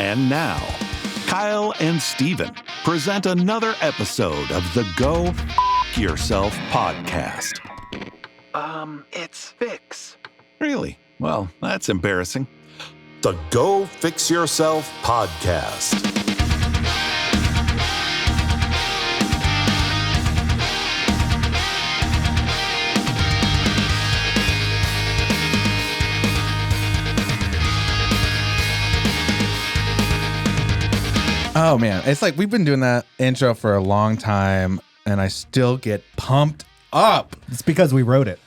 And now, Kyle and Steven present another episode of the Go F Yourself podcast. It's Fix. Really? Well, that's embarrassing. The Go Fix Yourself podcast. Oh man, it's like we've been doing that intro for a long time and I still get pumped up. It's because we wrote it.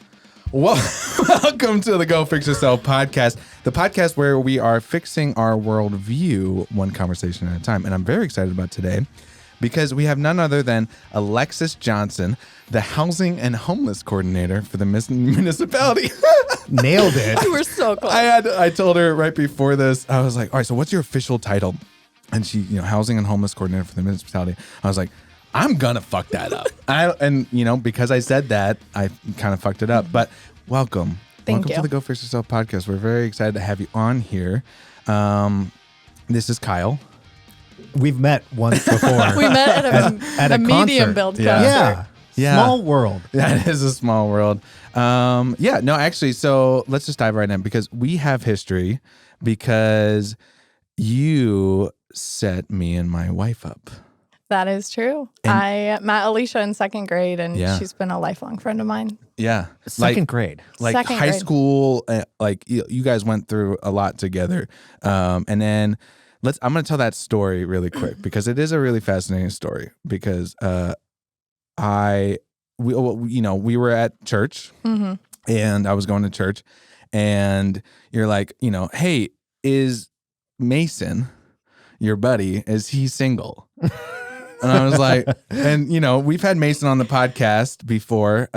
Welcome to the Go Fix Yourself podcast, the podcast where we are fixing our worldview one conversation at a time. And I'm very excited about today because we have none other than Alexis Johnson, the housing and homeless coordinator for the municipality. Nailed it. You were so close. I told her right before this, I was like, all right, so what's your official title? And she, housing and homeless coordinator for the municipality. I was like, I'm gonna fuck that up. Because I said that, I kind of fucked it up. But welcome Thank you to the Go Fix Yourself podcast. We're very excited to have you on here. This is Kyle. We've met once before. We met at a medium build concert. Yeah. Small world. Yeah, it is a small world. So let's just dive right in because we have history because you set me and my wife up. That is true. I met Alicia in second grade, and she's been a lifelong friend of mine. Yeah. Second grade. Second high grade. School, you guys went through a lot together. And then I'm going to tell that story really quick because it is a really fascinating story because we were at church and I was going to church and you're like, hey, is Mason, your buddy, is he single? And I was like, and we've had Mason on the podcast before,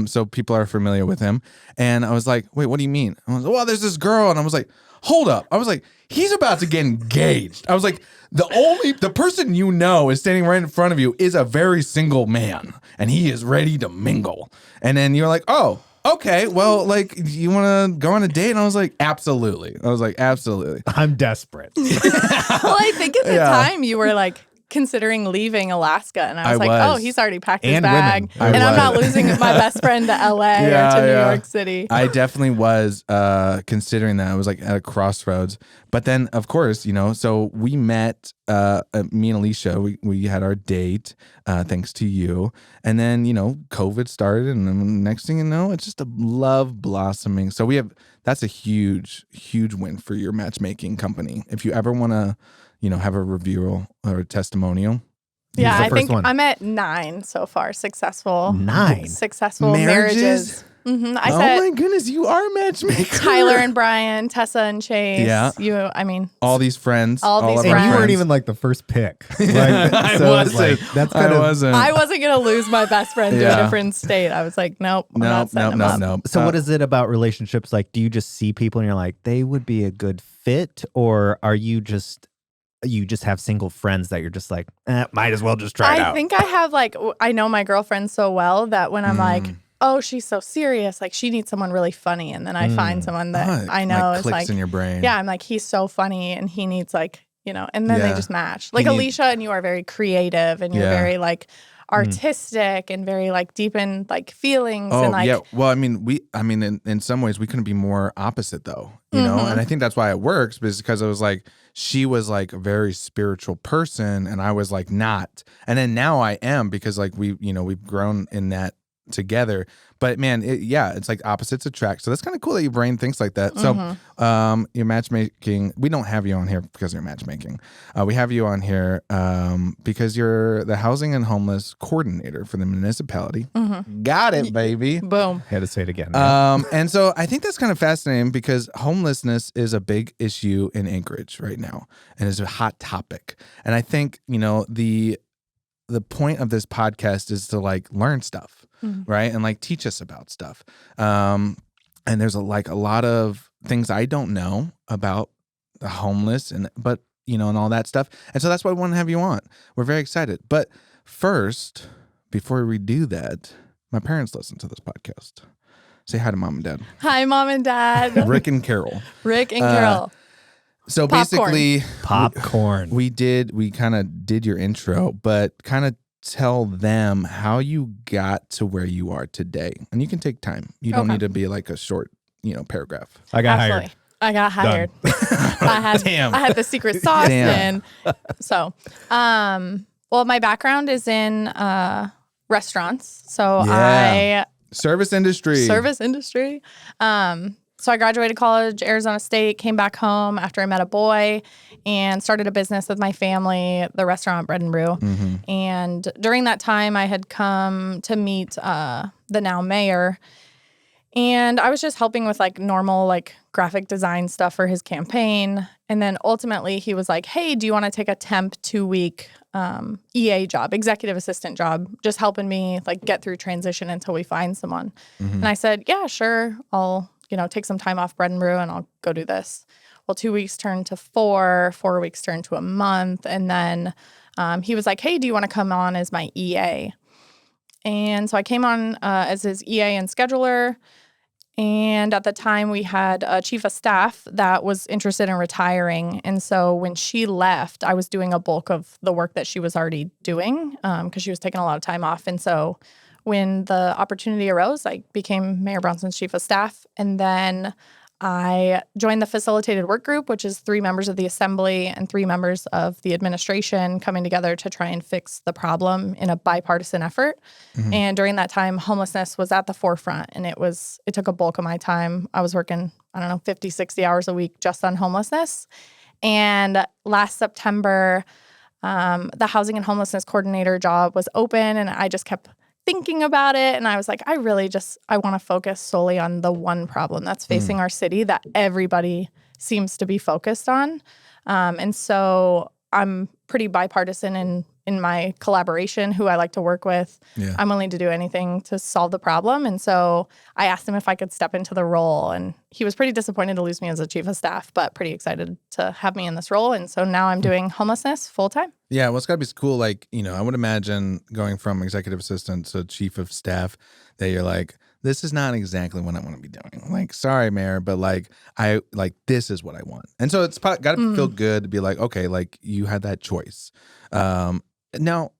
so people are familiar with him. And I was like, wait, what do you mean? I was like, well, there's this girl, and I was like, hold up. I was like, he's about to get engaged. I was like, the person is standing right in front of you is a very single man, and he is ready to mingle. And then you're like, oh, okay, well, you want to go on a date? And I was like, absolutely. I'm desperate. Well, I think at the time you were considering leaving Alaska, and I was like, oh, he's already packed his bag, and I'm not losing my best friend to LA or to New York City. I definitely was considering that. I was at a crossroads. But then, of course, so we met, me and Alicia, we had our date, thanks to you. And then, COVID started, and then next thing you know, it's just a love blossoming. So that's a huge, huge win for your matchmaking company. If you ever want to, have a review or a testimonial. Yeah, I think I'm at 9 so far. Successful marriages. Mm-hmm. Oh my goodness, you are a matchmaker. Tyler and Brian, Tessa and Chase. Yeah. All these friends. And you weren't even the first pick. I wasn't. I wasn't going to lose my best friend to a different state. I was like, nope. Nope. So what is it about relationships? Do you just see people and you're like, they would be a good fit? Or are you just have single friends that you're just like, might as well just try it out? I think I have I know my girlfriend so well that when I'm like, oh, she's so serious. She needs someone really funny. And then I find someone that I know is clicks in your brain. Yeah, I'm like, he's so funny and he needs and then they just match. Alicia and you are very creative and you're very artistic and very deep in feelings. Oh, and yeah. Well, in some ways we couldn't be more opposite though, know? And I think that's why it works because it was she was a very spiritual person and I was not. And then now I am because we've grown in that together. But man, it's opposites attract. So that's kind of cool that your brain thinks like that. So your matchmaking, we don't have you on here because you're matchmaking. We have you on here because you're the housing and homeless coordinator for the municipality. Got it, baby. Boom. I had to say it again. And so I think that's kind of fascinating because homelessness is a big issue in Anchorage right now and is a hot topic. And I think, the point of this podcast is to learn stuff. Right. And teach us about stuff. And there's a lot of things I don't know about the homeless and all that stuff. And so that's why we want to have you on. We're very excited. But first, before we do that, my parents listen to this podcast. Say hi to mom and dad. Hi, mom and dad. Rick and Carol. Rick and Carol. So basically, popcorn. We kind of did your intro, but kind of tell them how you got to where you are today. And you can take time. You don't need to be like a short, paragraph. I got hired. I had the secret sauce. And so, well, my background is in restaurants. So Service industry. So I graduated college, Arizona State, came back home after I met a boy and started a business with my family, the restaurant Bread and Brew. Mm-hmm. And during that time, I had come to meet the now mayor. And I was just helping with like normal like graphic design stuff for his campaign. And then ultimately he was like, hey, do you want to take a temp 2-week EA job, executive assistant job, just helping me like get through transition until we find someone. Mm-hmm. And I said, yeah, sure. I'll take some time off Bread and Brew and I'll go do this. Well, 2 weeks turned to 4 weeks turned to a month. And then he was like, hey, do you want to come on as my EA? And so I came on as his EA and scheduler. And at the time we had a chief of staff that was interested in retiring. And so when she left, I was doing a bulk of the work that she was already doing because she was taking a lot of time off. And so when the opportunity arose, I became Mayor Bronson's chief of staff. And then I joined the facilitated work group, which is 3 members of the assembly and 3 members of the administration coming together to try and fix the problem in a bipartisan effort. Mm-hmm. And during that time, homelessness was at the forefront, and it took a bulk of my time. I was working, 50, 60 hours a week just on homelessness. And last September, the housing and homelessness coordinator job was open, and I just kept thinking about it. And I was like, I want to focus solely on the one problem that's facing our city that everybody seems to be focused on. And so I'm pretty bipartisan in my collaboration, who I like to work with. Yeah. I'm willing to do anything to solve the problem. And so I asked him if I could step into the role. And he was pretty disappointed to lose me as a chief of staff, but pretty excited to have me in this role. And so now I'm doing homelessness full time. Yeah, well, it's got to be cool. Like, I would imagine going from executive assistant to chief of staff that you're like, this is not exactly what I want to be doing. Like, sorry, Mayor, but this is what I want. And so it's got to feel good to be like, okay, like you had that choice. Now,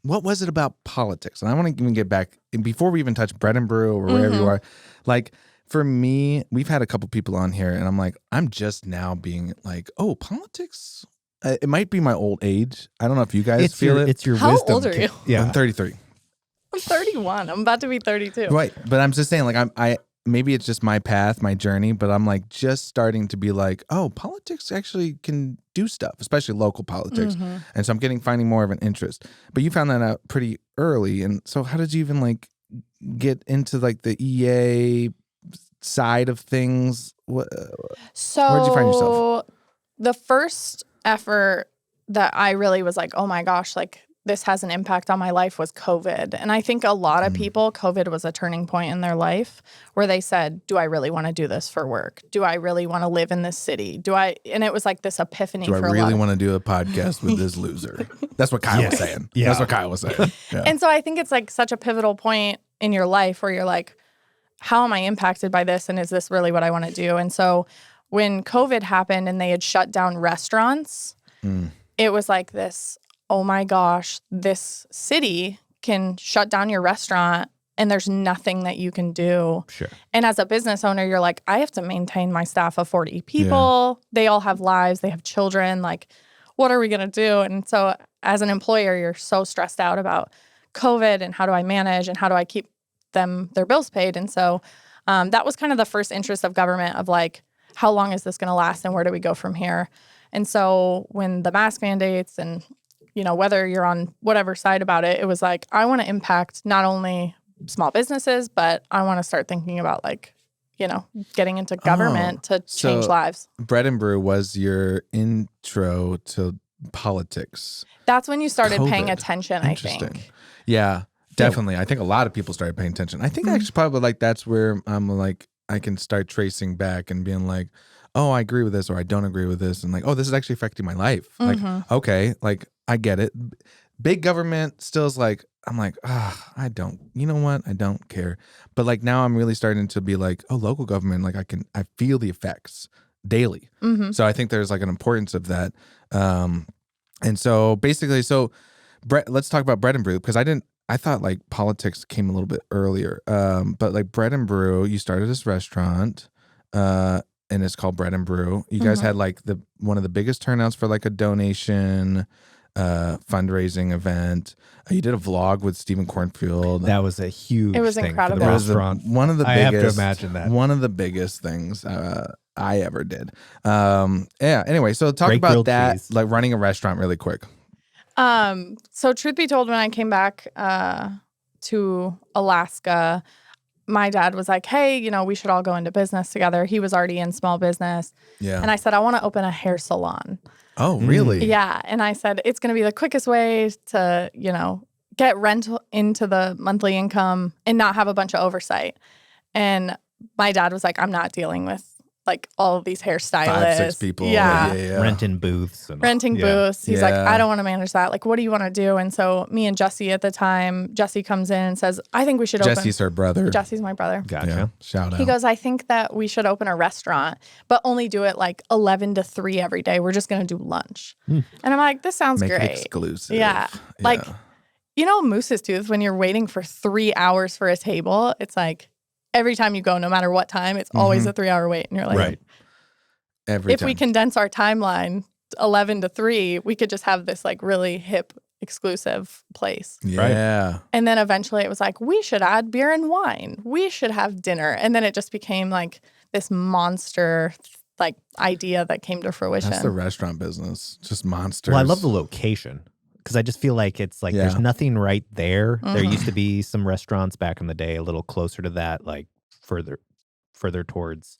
what was it about politics? And I want to even get back, and before we even touch Bread and Brew or wherever you are, like for me, we've had a couple people on here and I'm like, I'm just now being like, oh, politics? It might be my old age. I don't know if you guys feel it. It's your How wisdom. How old are you? Yeah. I'm 33. I'm 31. I'm about to be 32. Right. But I'm just saying, like, I maybe it's just my path, my journey, but I'm like just starting to be like, oh, politics actually can do stuff, especially local politics. Mm-hmm. And so I'm finding more of an interest. But you found that out pretty early. And so how did you even like get into like the EA side of things? Where did you find yourself? The first effort that I really was like, oh my gosh, like this has an impact on my life was COVID. And I think a lot of people, COVID was a turning point in their life where they said, do I really want to do this for work? Do I really want to live in this city? And it was like this epiphany for a lot. Do I really want to do a podcast with this loser? That's what Kyle was saying. Yeah. That's what Kyle was saying. Yeah. And so I think it's like such a pivotal point in your life where you're like, how am I impacted by this? And is this really what I want to do? And so when COVID happened and they had shut down restaurants, it was like this, oh my gosh, this city can shut down your restaurant and there's nothing that you can do. Sure. And as a business owner, you're like, I have to maintain my staff of 40 people. Yeah. They all have lives. They have children. Like, what are we going to do? And so as an employer, you're so stressed out about COVID and how do I manage and how do I keep them their bills paid? And so that was kind of the first interest of government of like, how long is this going to last and where do we go from here? And so when the mask mandates and whether you're on whatever side about it, it was like, I want to impact not only small businesses, but I want to start thinking about like, getting into government to change lives. Bread and Brew was your intro to politics. That's when you started paying attention, I think. Yeah, definitely. I think a lot of people started paying attention. I think actually probably like that's where I'm like, I can start tracing back and being like, oh, I agree with this or I don't agree with this. And like, oh, this is actually affecting my life. Like, okay, like I get it. Big government still is like, I'm like, I don't, you know what? I don't care. But like now I'm really starting to be like, oh, local government, like I feel the effects. daily. So I think there's like an importance of that. And so basically, let's talk about Bread and Brew, because I thought like politics came a little bit earlier. But like Bread and Brew, you started this restaurant, and it's called Bread and Brew. You guys had like one of the biggest turnouts for like a donation fundraising event. You did a vlog with Stephen Cornfield. That was a huge. It was thing incredible. For the It was restaurant. one of the I biggest. have to imagine that. One of the biggest things I ever did. Yeah. Anyway, so talk Great about grilled that, cheese. like running a restaurant, really quick. So truth be told, when I came back to Alaska, my dad was like, hey, we should all go into business together. He was already in small business. Yeah. And I said, I want to open a hair salon. Oh, really? Yeah. And I said, it's going to be the quickest way to, get rent into the monthly income and not have a bunch of oversight. And my dad was like, I'm not dealing with like all of these hairstylists. 5-6 people. Yeah. Renting booths. And Renting yeah. booths. He's like, Yeah. I don't want to manage that. Like, what do you want to do? And so me and Jesse at the time, Jesse comes in and says, I think we should open. Jesse's her brother. Jesse's my brother. Gotcha. Yeah. Shout out. He goes, I think that we should open a restaurant, but only do it like 11 to 3 every day. We're just going to do lunch. And I'm like, this sounds Make it great. exclusive. Yeah. Like, Moose's Tooth, when you're waiting for 3 hours for a table, it's like every time you go, no matter what time, it's always a 3-hour wait. And you're like, Right. Every if time. we condense our timeline 11 to 3, we could just have this like really hip, exclusive place. Yeah. And then eventually it was like, we should add beer and wine. We should have dinner. And then it just became like this monster like idea that came to fruition. That's the restaurant business. Just monsters. Well, I love the location because I just feel like it's like there's nothing right there. There used to be some restaurants back in the day, a little closer to that, like further towards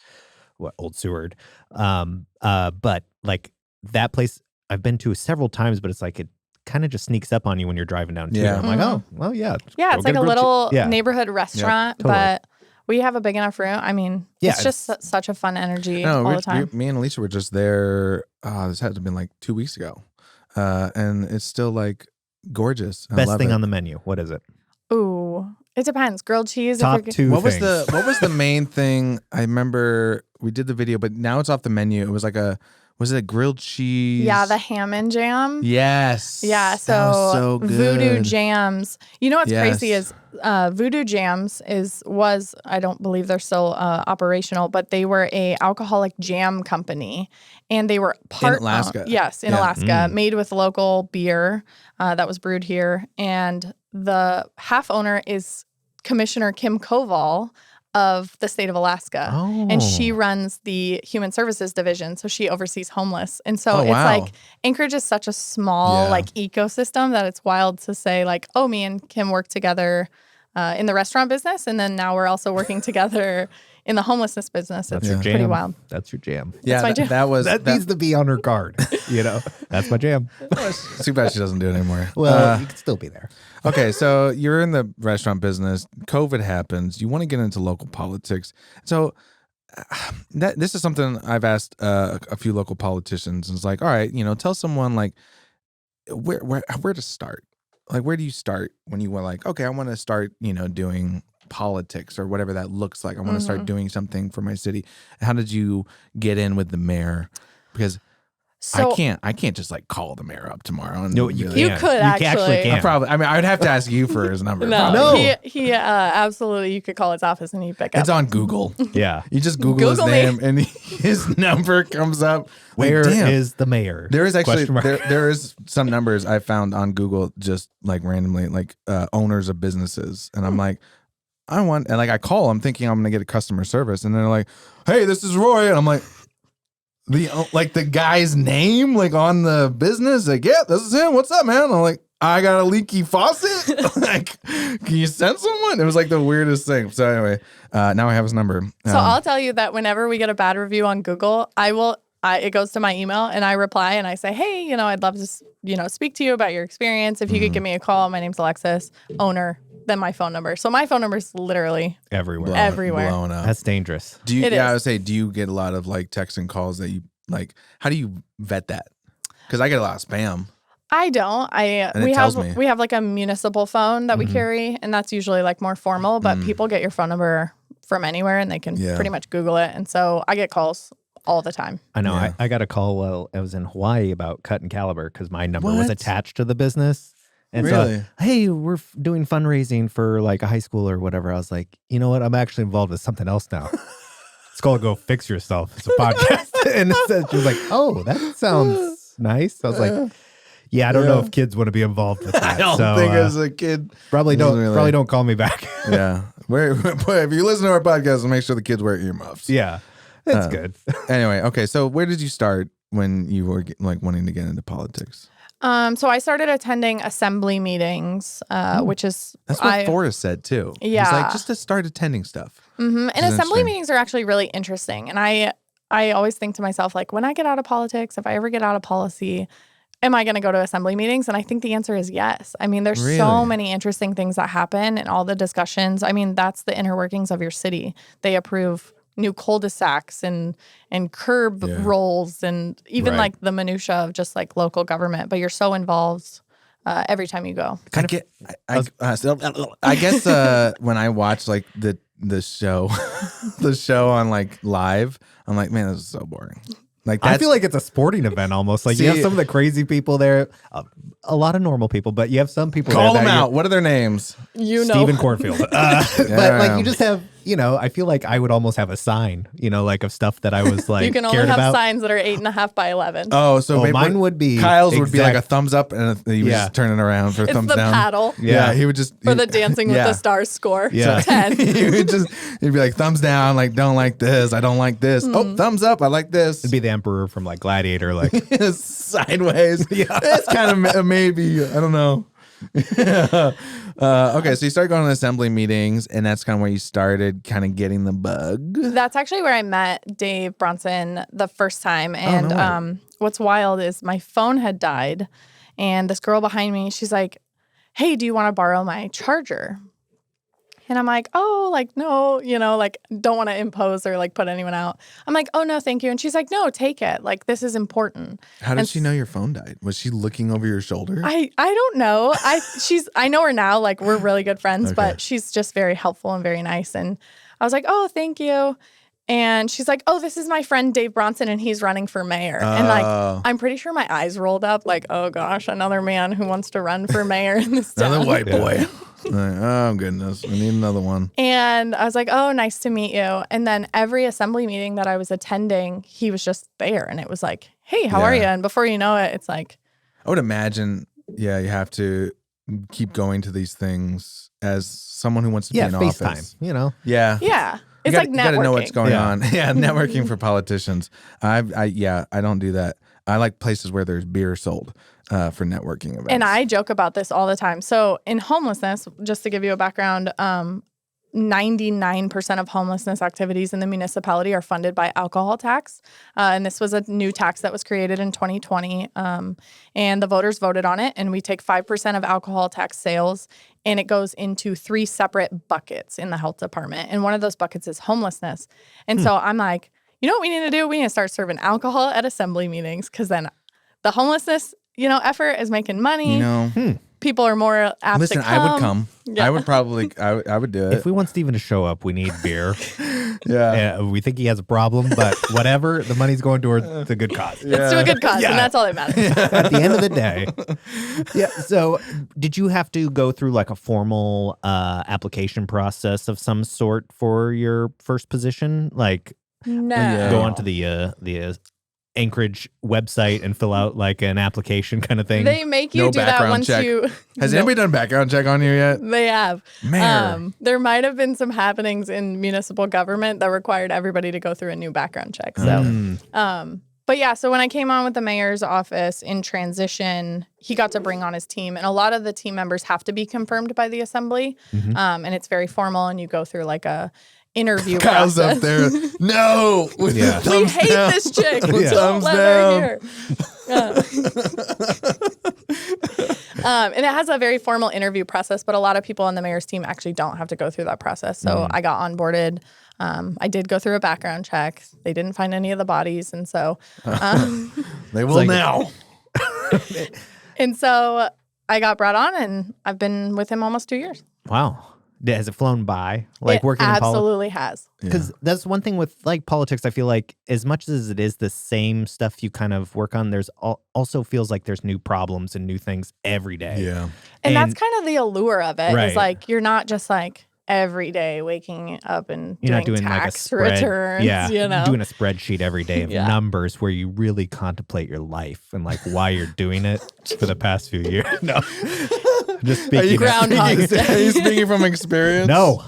Old Seward. But like that place I've been to several times, but it's like it kind of just sneaks up on you when you're driving down too. Yeah. I'm like, oh, well, yeah. Yeah, go it's get like a grilled little cheese. Yeah. neighborhood restaurant, totally. but we have a big enough room. I mean, Yeah, it's just such a fun energy No, all the time. me and Alicia were just there. This had to have been like 2 weeks ago. And it's still like gorgeous. I Best love thing it. on the menu. What is it? Ooh, it depends. Grilled cheese. Top if you're, two What was things. the main thing? I remember we did the video, but now it's off the menu. It was like was it a grilled cheese? Yeah, the ham and jam. Yes. Yeah, That so, was so good. Voodoo Jams. You know what's crazy Yes. is Voodoo Jams was I don't believe they're still operational, but they were a alcoholic jam company, and they were part Alaska. Yes, in Yeah. Alaska, made with local beer that was brewed here, and the half owner is Commissioner Kim Koval of the state of Alaska. Oh. And she runs the human services division. So she oversees homeless. And so Oh, it's wow. like Anchorage is such a small Yeah. like ecosystem that it's wild to say like, oh, me and Kim work together in the restaurant business. And then now we're also working togetder in the homelessness business. That's It's your jam. pretty wild. That's your jam. Yeah, my jam. that was That needs to be on her card. That's my jam. too bad she doesn't do it anymore. Well, you could still be there. Okay, so you're in the restaurant business. COVID happens. You want to get into local politics. So this is something I've asked a few local politicians. And it's like, all right, tell someone like where to start. Like, where do you start when you want like, okay, I want to start, doing politics or whatever that looks like. I want to start doing something for my city. How did you get in with the mayor? Because So I can't just like call the mayor up tomorrow. And No, be you like, You can. could actually. can. I would have to ask you for his number. No, probably. he absolutely, you could call his office and he'd pick up. It's on Google. Yeah. You just Google his Google me. name and his number comes up. Where Damn. is the mayor? There is actually Question mark. there is some numbers I found on Google just like randomly, like owners of businesses, and I'm like, and like I call them thinking I'm gonna get a customer service, and they're like, "Hey, this is Roy," and I'm like, the guy's name like on the business, like, "Yeah, this is him. What's up, man?" I'm like, "I got a leaky faucet. Like, can you send someone?" It was like the weirdest thing. So anyway, now I have his number. So I'll tell you that whenever we get a bad review on Google, it goes to my email and I reply and I say, hey, I'd love to, speak to you about your experience. If you could give me a call, my name's Alexis, owner, then my phone number. So my phone number is literally Everywhere. everywhere. blown up. That's dangerous. Do you? It Yeah, is. I would say. Do you get a lot of like texts and calls that you like? How do you vet that? Because I get a lot of spam. I don't. And it tells me. We have like a municipal phone that we carry, and that's usually like more formal. But people get your phone number from anywhere, and they can Yeah. pretty much Google it. And so I get calls all the time. I know. Yeah. I got a call while I was in Hawaii about Cut and Caliber because my number was What? attached to the business. And Really? so, hey, we're doing fundraising for like a high school or whatever. I was like, you know what? I'm actually involved with something else now. It's called Go Fix Yourself. It's a podcast. And she was like, oh, that sounds nice. I was like, yeah, I don't know if kids want to be involved with that. I don't so, think as a kid. probably don't really- probably don't call me back. Yeah. If you listen to our podcast, make sure the kids wear earmuffs. Yeah, that's good. Anyway, okay. So where did you start when you were like wanting to get into politics? So I started attending assembly meetings, which is That's what Forrest said too. Yeah. He's like, just to start attending stuff. And assembly interesting. meetings are actually really interesting. And I always think to myself, like, when I get out of politics, if I ever get out of policy, am I going to go to assembly meetings? And I think the answer is yes. I mean, there's Really? so many interesting things that happen and all the discussions. I mean, that's the inner workings of your city. They approve new cul-de-sacs and curb rolls and even like the minutia of just like local government. But you're so involved every time you go. I guess when I watch like the show, the show on like live, I'm like, man, this is so boring. Like I feel like it's a sporting event almost. Like you have some of the crazy people there, a lot of normal people, but you have some people call there them that out. What are their names? You know. Stephen Cornfield. But like you just have, you know, I feel like I would almost have a sign, you know, like of stuff that I was like You can only cared have about. signs that are 8.5 by 11. Oh, so maybe mine would be Kyle's would be like a exact- thumbs up, and he was just turning around for a It's thumbs the down. paddle. Yeah, he would just For the Dancing with the Stars score. Yeah. 10. he'd be like thumbs down, like don't like this, I don't like this. Oh, thumbs up, I like this. It'd be the Emperor from like Gladiator, like Sideways. Yeah, it's kind of maybe. I don't know. Okay, so you started going to assembly meetings, and that's kind of where you started kind of getting the bug. That's actually where I met Dave Bronson the first time. And no way. What's wild is my phone had died, and this girl behind me, she's like, hey, do you want to borrow my charger? And I'm like, oh, like, no, you know, like, don't want to impose or like put anyone out. I'm like, oh, no, thank you. And she's like, no, take it. Like, this is important. How did she know your phone died? Was she looking over your shoulder? I don't know. I know her now, like we're really good friends, Okay. but she's just very helpful and very nice. And I was like, oh, thank you. And she's like, oh, this is my friend Dave Bronson and he's running for mayor. And like, I'm pretty sure my eyes rolled up like, oh gosh, another man who wants to run for mayor in this town. Another white boy. Like, oh goodness, we need another one. And I was like, oh, nice to meet you. And then every assembly meeting that I was attending, he was just there. And it was like, hey, how are you? And before you know it, it's like, I would imagine, you have to keep going to these things as someone who wants to be in office. FaceTime, you know. Yeah. yeah. It's You like networking. gotta know what's going Yeah. on. Yeah, networking for politicians. I don't do that. I like places where there's beer sold for networking events. And I joke about this all the time. So in homelessness, just to give you a background, 99% of homelessness activities in the municipality are funded by alcohol tax. And this was a new tax that was created in 2020. And the voters voted on it. And we take 5% of alcohol tax sales and it goes into 3 separate buckets in the health department. And one of those buckets is homelessness. And so I'm like, you know what we need to do? We need to start serving alcohol at assembly meetings because then the homelessness, effort is making money. People are more apt Listen, to come. I would come. Yeah. I would probably, I would do it. If we want Steven to show up, we need beer. Yeah. We think he has a problem, but whatever, the money's going toward the good cause. It's to a good cause, and that's all that matters. At the end of the day. Yeah. So did you have to go through like a formal application process of some sort for your first position? Like No. Yeah. go onto the Anchorage website and fill out like an application kind of thing? They make you No do that background once check. you. Has No, anybody done a background check on you yet? They have. Mayor. There might have been some happenings in municipal government that required everybody to go through a new background check. So, but yeah, so when I came on with the mayor's office in transition, he got to bring on his team. And a lot of the team members have to be confirmed by the assembly. And it's very formal, and you go through like a interview Kyle's process. up there. No. With Yeah. the We thumbs hate down. this chick. With Don't thumbs let down. her here. And it has a very formal interview process, but a lot of people on the mayor's team actually don't have to go through that process. So I got onboarded. I did go through a background check. They didn't find any of the bodies. And so, They will like- now. and so I got brought on, and I've been with him almost 2 years. Wow. Has it flown by? Like it working in politics? absolutely has. Because that's one thing with like politics. I feel like as much as it is the same stuff you kind of work on, there's also feels like there's new problems and new things every day. Yeah. And that's kind of the allure of it. Right. Is like you're not just like every day waking up and You're not doing tax like a spread, returns. yeah, You know, doing a spreadsheet every day of numbers where you really contemplate your life and like why you're doing it for the past few years. No, just speaking. Groundhog Day. Are you speaking from experience? No,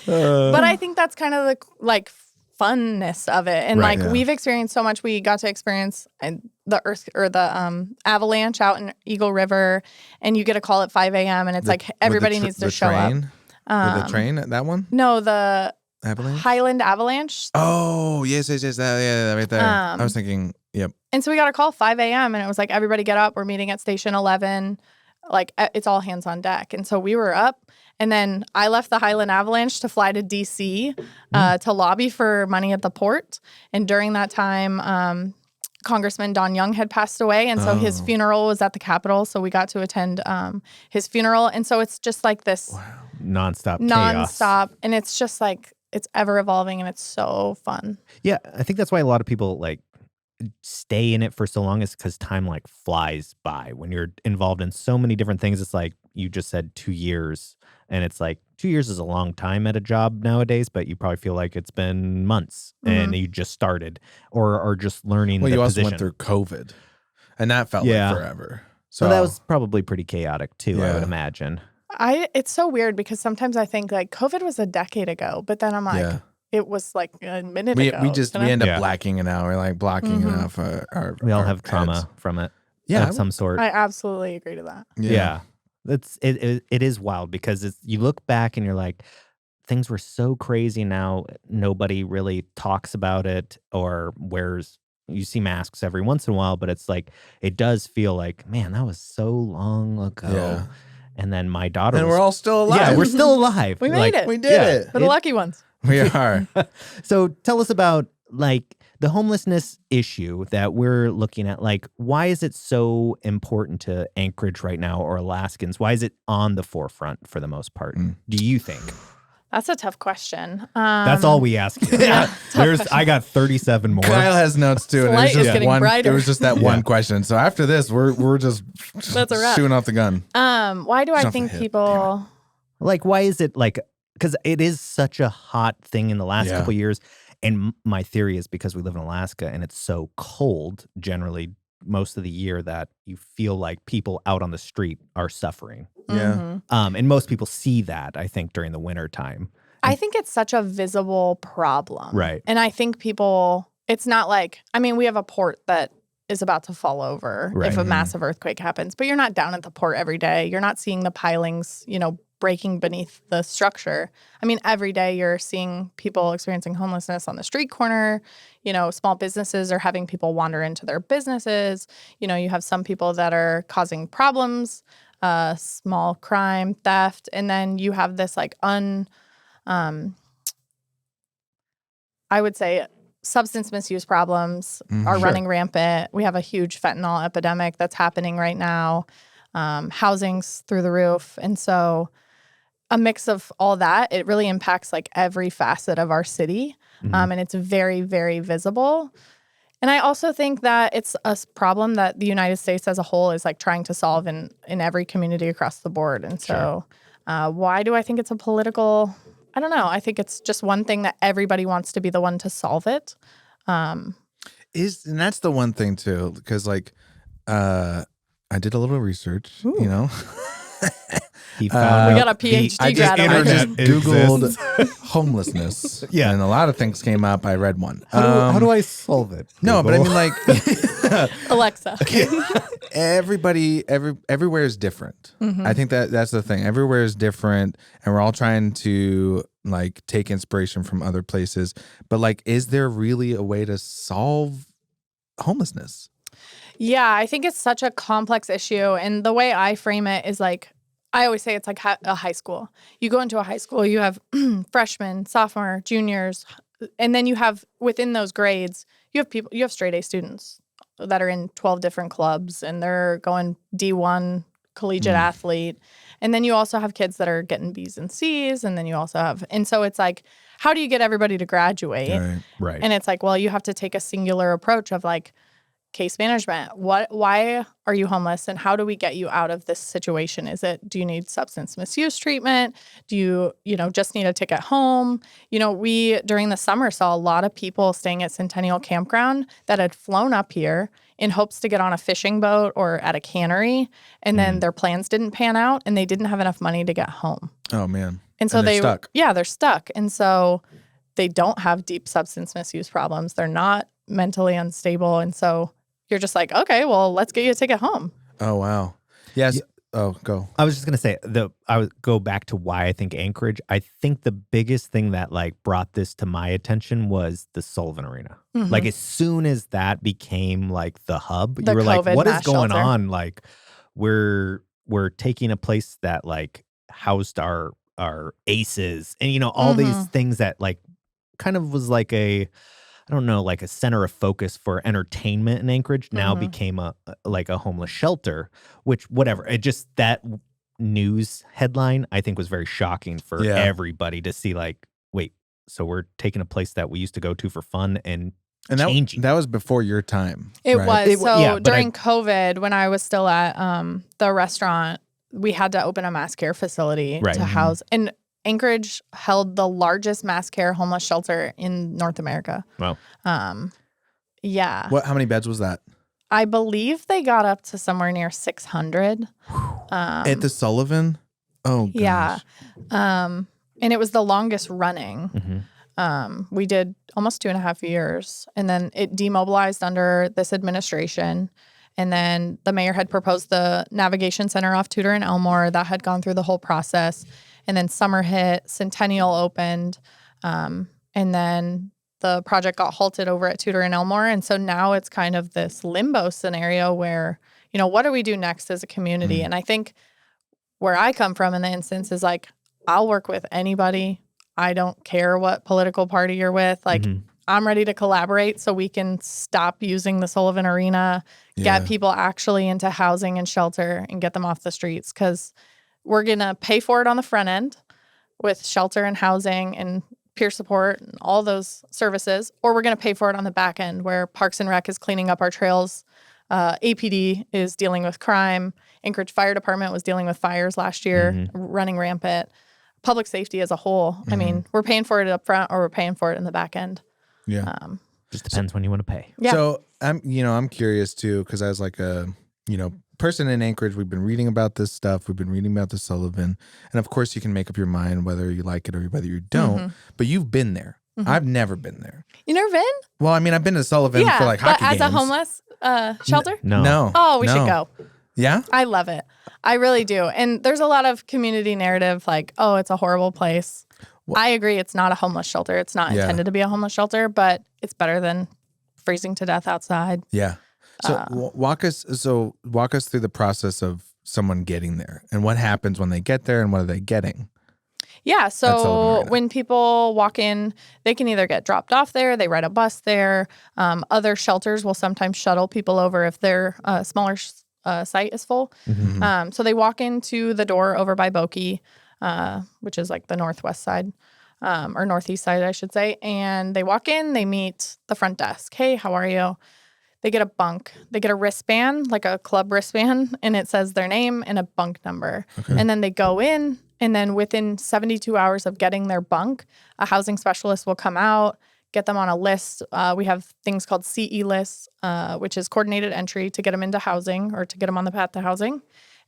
but I think that's kind of the like funness of it, and we've experienced so much. We got to experience the earth or the avalanche out in Eagle River, and you get a call at 5 a.m. and it's like everybody needs to show up. With the train, that one? No, the Avalanche? Highland Avalanche. Oh, yes, that right there. I was thinking, yep. And so we got a call 5 a.m. and it was like, everybody get up. We're meeting at Station 11. Like, it's all hands on deck. And so we were up. And then I left the Highland Avalanche to fly to D.C. To lobby for money at the port. And during that time, Congressman Don Young had passed away. And so his funeral was at the Capitol. So we got to attend his funeral. And so it's just like this nonstop chaos. And it's just like, it's ever evolving and it's so fun. Yeah, I think that's why a lot of people like stay in it for so long is because time like flies by. When you're involved in so many different things, it's like you just said 2 years. And it's like 2 years is a long time at a job nowadays, but you probably feel like it's been months and you just started or are just learning the position. Well, you also went through COVID and that felt like forever. So that was probably pretty chaotic too, I would imagine. It's so weird because sometimes I think like COVID was a decade ago, but then I'm like, it was like a minute ago. We end up blacking it out. We're like blocking it out for we all have trauma from it. Yeah. Of some sort. I absolutely agree to that. Yeah. It is wild because you look back and you're like, things were so crazy now. Nobody really talks about it or wears. You see masks every once in a while, but it's like it does feel like, man, that was so long ago. Yeah. And then my daughter, and we're all still alive. Yeah, we're still alive. We made it. We did it. We're the lucky ones. We are. So tell us about like the homelessness issue that we're looking at. Like, why is it so important to Anchorage right now or Alaskans? Why is it on the forefront for the most part? Do you think? That's a tough question. That's all we ask you. I got 37 more. Kyle has notes too. And Light is getting brighter. It was just that one question. So after this, we're just shooting off the gun. Why do I think people like? Why is it like? Because it is such a hot thing in the last couple of years. And my theory is because we live in Alaska and it's so cold generally most of the year that you feel like people out on the street are suffering. Yeah. And most people see that, I think, during the winter time. I think it's such a visible problem. Right. And I think people, it's not like, I mean, we have a port that is about to fall over if a massive earthquake happens, but you're not down at the port every day. You're not seeing the pilings, breaking beneath the structure. I mean, every day you're seeing people experiencing homelessness on the street corner. Small businesses are having people wander into their businesses. You have some people that are causing problems, small crime, theft, and then you have this like I would say substance misuse problems are running rampant. We have a huge fentanyl epidemic that's happening right now. Housing's through the roof. And so a mix of all that, it really impacts like every facet of our city. And it's very, very visible. And I also think that it's a problem that the United States as a whole is like trying to solve in every community across the board. And so why do I think it's a political, I don't know. I think it's just one thing that everybody wants to be the one to solve it. And that's the one thing too, because like I did a little research, He found we got a PhD grad I just Googled Googled homelessness. And a lot of things came up. I read one. How do I solve it? No, but I mean like Alexa. Everywhere is different. I think that's the thing. Everywhere is different and we're all trying to like take inspiration from other places. But like, is there really a way to solve homelessness? Yeah, I think it's such a complex issue. And the way I frame it is like, I always say it's like a high school. You go into a high school, you have freshmen, sophomore, juniors, and then you have within those grades, you have straight A students that are in 12 different clubs and they're going D1 collegiate athlete. And then you also have kids that are getting B's and C's. And then you also have, and so it's like, how do you get everybody to graduate? Right. And it's like, well, you have to take a singular approach of like case management. Why are you homeless? And how do we get you out of this situation? Do you need substance misuse treatment? Do you just need a ticket home? We, during the summer, saw a lot of people staying at Centennial Campground that had flown up here in hopes to get on a fishing boat or at a cannery. And then their plans didn't pan out and they didn't have enough money to get home. Oh, man. And so they're stuck. Yeah, they're stuck. And so they don't have deep substance misuse problems. They're not mentally unstable. And so you're just like, okay, well, let's get you a ticket home. Oh, wow. Yes. Oh, go. I was just going to say, I would go back to why I think Anchorage. I think the biggest thing that like brought this to my attention was the Sullivan Arena. Mm-hmm. Like as soon as that became like the hub, The you were like, COVID what is mass going shelter. on? Like we're taking a place that like housed our aces and, all these things that like kind of was like a center of focus for entertainment in Anchorage now became a homeless shelter, which whatever. It just, that news headline I think was very shocking for everybody to see like, wait, so we're taking a place that we used to go to for fun and changing. That was before your time. It right? was. So during COVID, when I was still at the restaurant, we had to open a mass care facility to house. And Anchorage held the largest mass care homeless shelter in North America. Wow. Yeah. How many beds was that? I believe they got up to somewhere near 600. At the Sullivan? Oh, gosh. Yeah. And it was the longest running. We did almost 2.5 years. And then it demobilized under this administration. And then the mayor had proposed the navigation center off Tudor and Elmore. That had gone through the whole process. And then summer hit, Centennial opened. And then the project got halted over at Tudor and Elmore. And so now it's kind of this limbo scenario where, what do we do next as a community? And I think where I come from in the instance is like, I'll work with anybody. I don't care what political party you're with. Like, I'm ready to collaborate so we can stop using the Sullivan Arena, get people actually into housing and shelter and get them off the streets. Because we're going to pay for it on the front end with shelter and housing and peer support and all those services, or we're going to pay for it on the back end where Parks and Rec is cleaning up our trails. APD is dealing with crime. Anchorage Fire Department was dealing with fires last year, running rampant. Public safety as a whole. I mean, we're paying for it up front or we're paying for it in the back end. Yeah. Just depends when you want to pay. Yeah. So I'm curious too, because as like a, person in Anchorage, we've been reading about this stuff. We've been reading about the Sullivan. And of course you can make up your mind whether you like it or whether you don't, but you've been there. I've never been there. You never been? Well, I mean, I've been to Sullivan for like hockey games. As a homeless shelter? No. Oh, we should go. Yeah? I love it. I really do. And there's a lot of community narrative like, oh, it's a horrible place. Well, I agree. It's not a homeless shelter. It's not intended to be a homeless shelter, but it's better than freezing to death outside. Yeah. So walk us through the process of someone getting there and what happens when they get there and what are they getting? Yeah. So when people walk in, they can either get dropped off there, they ride a bus there. Other shelters will sometimes shuttle people over if their smaller site is full. So they walk into the door over by Boki, which is like the northwest side, or northeast side, I should say. And they walk in, they meet the front desk. Hey, how are you? They get a bunk. They get a wristband, like a club wristband, and it says their name and a bunk number. Okay. And then they go in, and then within 72 hours of getting their bunk, a housing specialist will come out, get them on a list. We have things called CE lists, which is coordinated entry to get them into housing or to get them on the path to housing.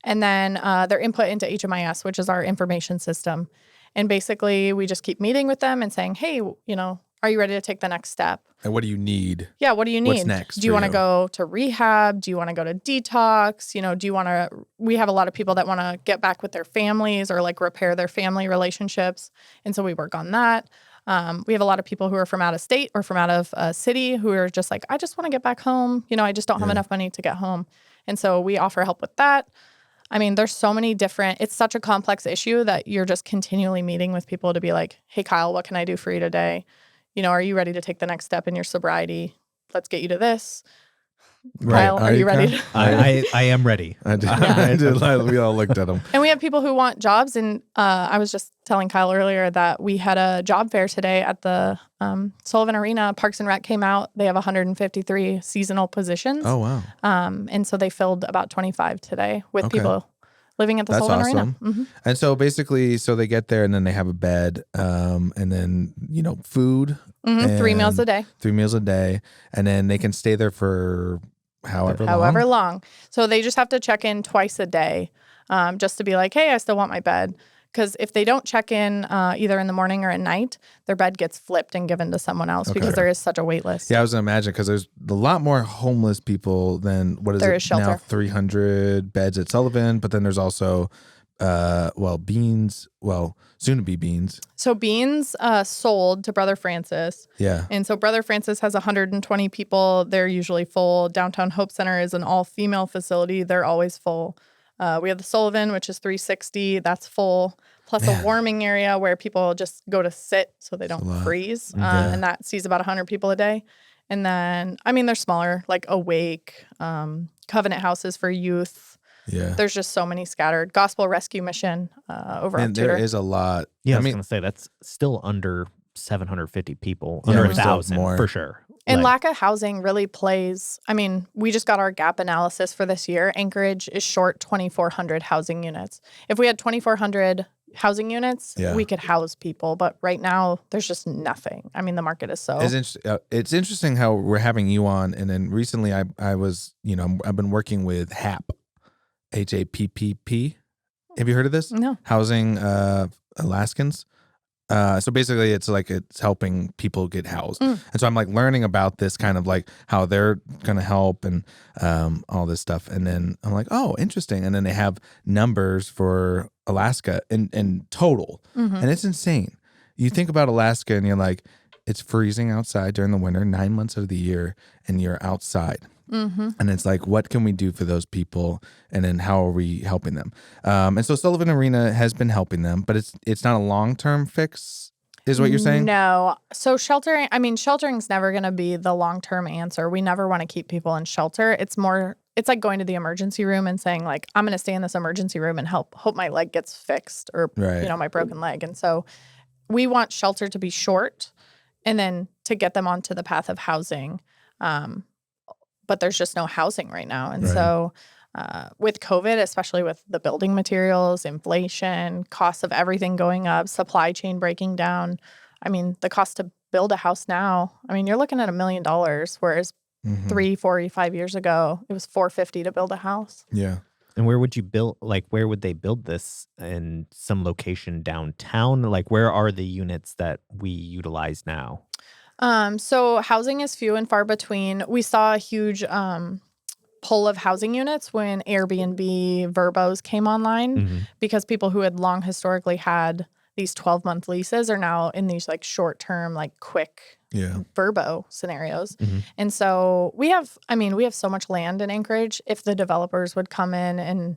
And then their input into HMIS, which is our information system. And basically, we just keep meeting with them and saying, hey, are you ready to take the next step? And what do you need? Yeah, what do you need? What's next? Do you want to go to rehab? Do you want to go to detox? Do you want to, we have a lot of people that want to get back with their families or like repair their family relationships. And so we work on that. We have a lot of people who are from out of state or from out of city who are just like, I just want to get back home. I just don't have enough money to get home. And so we offer help with that. I mean, there's so many different, it's such a complex issue that you're just continually meeting with people to be like, hey, Kyle, what can I do for you today? Are you ready to take the next step in your sobriety? Let's get you to this. Kyle, are you ready? I am ready. We all looked at him. And we have people who want jobs. And I was just telling Kyle earlier that we had a job fair today at the Sullivan Arena. Parks and Rec came out. They have 153 seasonal positions. Oh, wow. And so they filled about 25 today with people living at the Sullivan Arena. Mm-hmm. And so basically, they get there and then they have a bed and then, food. Mm-hmm. 3 meals a day. 3 meals a day. And then they can stay there for however long. So they just have to check in twice a day just to be like, hey, I still want my bed. Because if they don't check in either in the morning or at night, their bed gets flipped and given to someone else because there is such a wait list. Yeah, I was going to imagine because there's a lot more homeless people than there is shelter. Now 300 beds at Sullivan, but then there's also, Beans, soon to be Beans. So Beans sold to Brother Francis. Yeah. And so Brother Francis has 120 people. They're usually full. Downtown Hope Center is an all-female facility. They're always full. We have the Sullivan, which is 360. That's full. Plus a warming area where people just go to sit so they don't freeze. And that sees about 100 people a day. And then, they're smaller, like Awake, Covenant Houses for youth. Yeah. There's just so many scattered. Gospel Rescue Mission over at Tudor. There is a lot. Yeah, I was going to say that's still under 750 people. Under 1,000 for sure. And lack of housing really plays. We just got our gap analysis for this year. Anchorage is short 2,400 housing units. If we had 2,400 housing units, we could house people. But right now, there's just nothing. The market is so. It's interesting how we're having you on. And then recently I was, I've been working with HAPP, HAPPP. Have you heard of this? No. Housing Alaskans. So basically it's helping people get housed. And so I'm learning about this kind of how they're going to help and all this stuff. And then I'm like, oh, interesting. And then they have numbers for Alaska in total. Mm-hmm. And it's insane. You think about Alaska and you're like, it's freezing outside during the winter, 9 months of the year, and you're outside. Mm-hmm. And it's what can we do for those people? And then how are we helping them? And so Sullivan Arena has been helping them, but it's not a long-term fix, is what you're saying? No. So sheltering's never going to be the long-term answer. We never want to keep people in shelter. It's like going to the emergency room and saying I'm going to stay in this emergency room and hope my leg gets fixed or, my broken leg. And so we want shelter to be short and then to get them onto the path of housing. But there's just no housing right now. And so with COVID, especially with the building materials, inflation, costs of everything going up, supply chain breaking down, the cost to build a house now, you're looking at $1 million, whereas 3, 4, 5 years ago, it was $450 to build a house. Yeah. And where would you build, where would they build this in some location downtown? Where are the units that we utilize now? So housing is few and far between. We saw a huge pull of housing units when Airbnb, Verbos came online because people who had long historically had these 12-month leases are now in these short-term, quick Verbo scenarios. And so we have so much land in Anchorage. If the developers would come in and,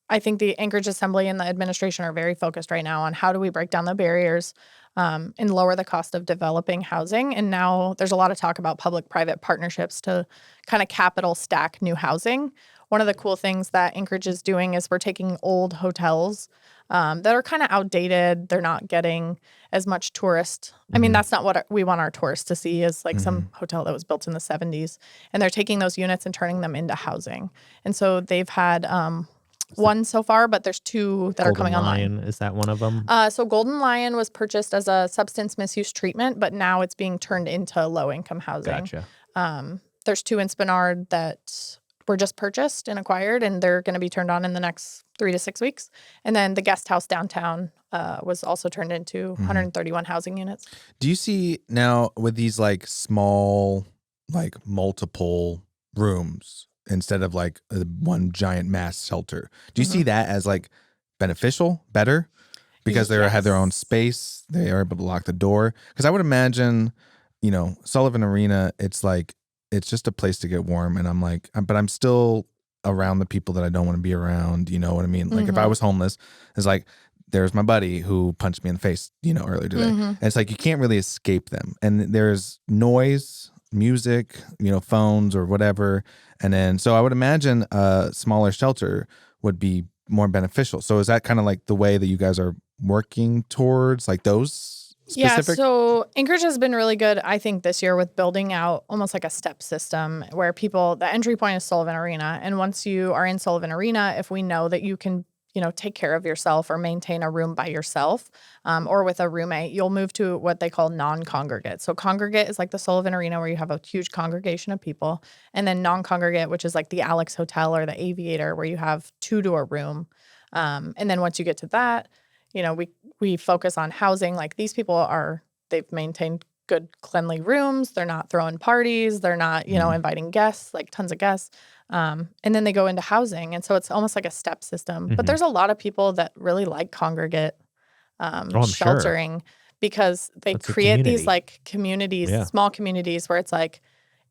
I think the Anchorage Assembly and the administration are very focused right now on how do we break down the barriers and lower the cost of developing housing. And now there's a lot of talk about public-private partnerships to kind of capital stack new housing. One of the cool things that Anchorage is doing is we're taking old hotels that are kind of outdated. They're not getting as much tourist. That's not what we want our tourists to see is some hotel that was built in the 70s. And they're taking those units and turning them into housing. And so they've had one so far, but there's 2 that are coming online. Is that one of them? So Golden Lion was purchased as a substance misuse treatment, but now it's being turned into low-income housing. Gotcha. There's 2 in Spenard that were just purchased and acquired, and they're going to be turned on in the next 3 to 6 weeks. And then the guest house downtown was also turned into 131 housing units. Do you see now with these small, multiple rooms instead of one giant mass shelter, do you see that as beneficial, better? Because they have their own space, they are able to lock the door. Because I would imagine, Sullivan Arena, it's just a place to get warm. And but I'm still around the people that I don't want to be around. You know what I mean? If I was homeless, it's there's my buddy who punched me in the face, earlier today. And it's you can't really escape them. And there's noise music, phones or whatever. And then, so I would imagine a smaller shelter would be more beneficial. So is that kind of like the way that you guys are working towards, like those specific? Yeah, so Anchorage has been really good, I think, this year with building out almost like a step system where the entry point is Sullivan Arena. And once you are in Sullivan Arena, if we know that you can, take care of yourself or maintain a room by yourself or with a roommate, you'll move to what they call non-congregate. So congregate is like the Sullivan Arena where you have a huge congregation of people. And then non-congregate, which is like the Alex Hotel or the Aviator where you have 2 to a room. And then once you get to that, we focus on housing. Like these people they've maintained good cleanly rooms. They're not throwing parties. They're not, inviting guests, like tons of guests. And then they go into housing. And so it's almost like a step system. But there's a lot of people that really like congregate sheltering because they create these like communities, small communities where it's like,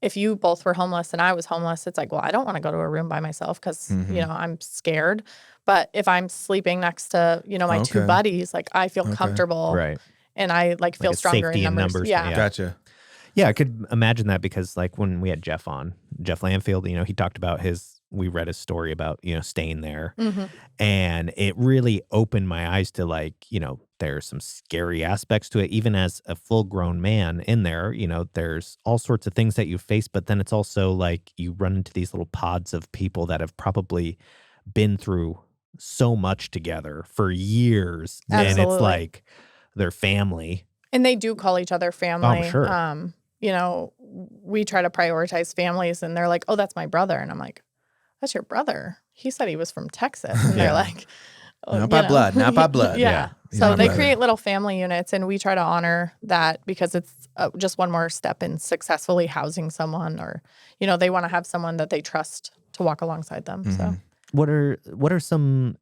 if you both were homeless and I was homeless, it's like, well, I don't want to go to a room by myself because, I'm scared. But if I'm sleeping next to, my 2 buddies, like I feel comfortable. Right. And I feel stronger in numbers. Yeah. Gotcha. Yeah, I could imagine that because like when we had Jeff on, Jeff Landfield, he talked about we read his story about, staying there. And it really opened my eyes to like, there's some scary aspects to it. Even as a full grown man in there, there's all sorts of things that you face. But then it's also like you run into these little pods of people that have probably been through so much together for years. Absolutely. And it's like their family. And they do call each other family. Oh, sure. We try to prioritize families and they're like, oh, that's my brother. And I'm like, that's your brother. He said he was from Texas. And they're like, oh, not by blood, not by blood. Yeah. So they create little family units and we try to honor that because it's just one more step in successfully housing someone or, they want to have someone that they trust to walk alongside them. So what are some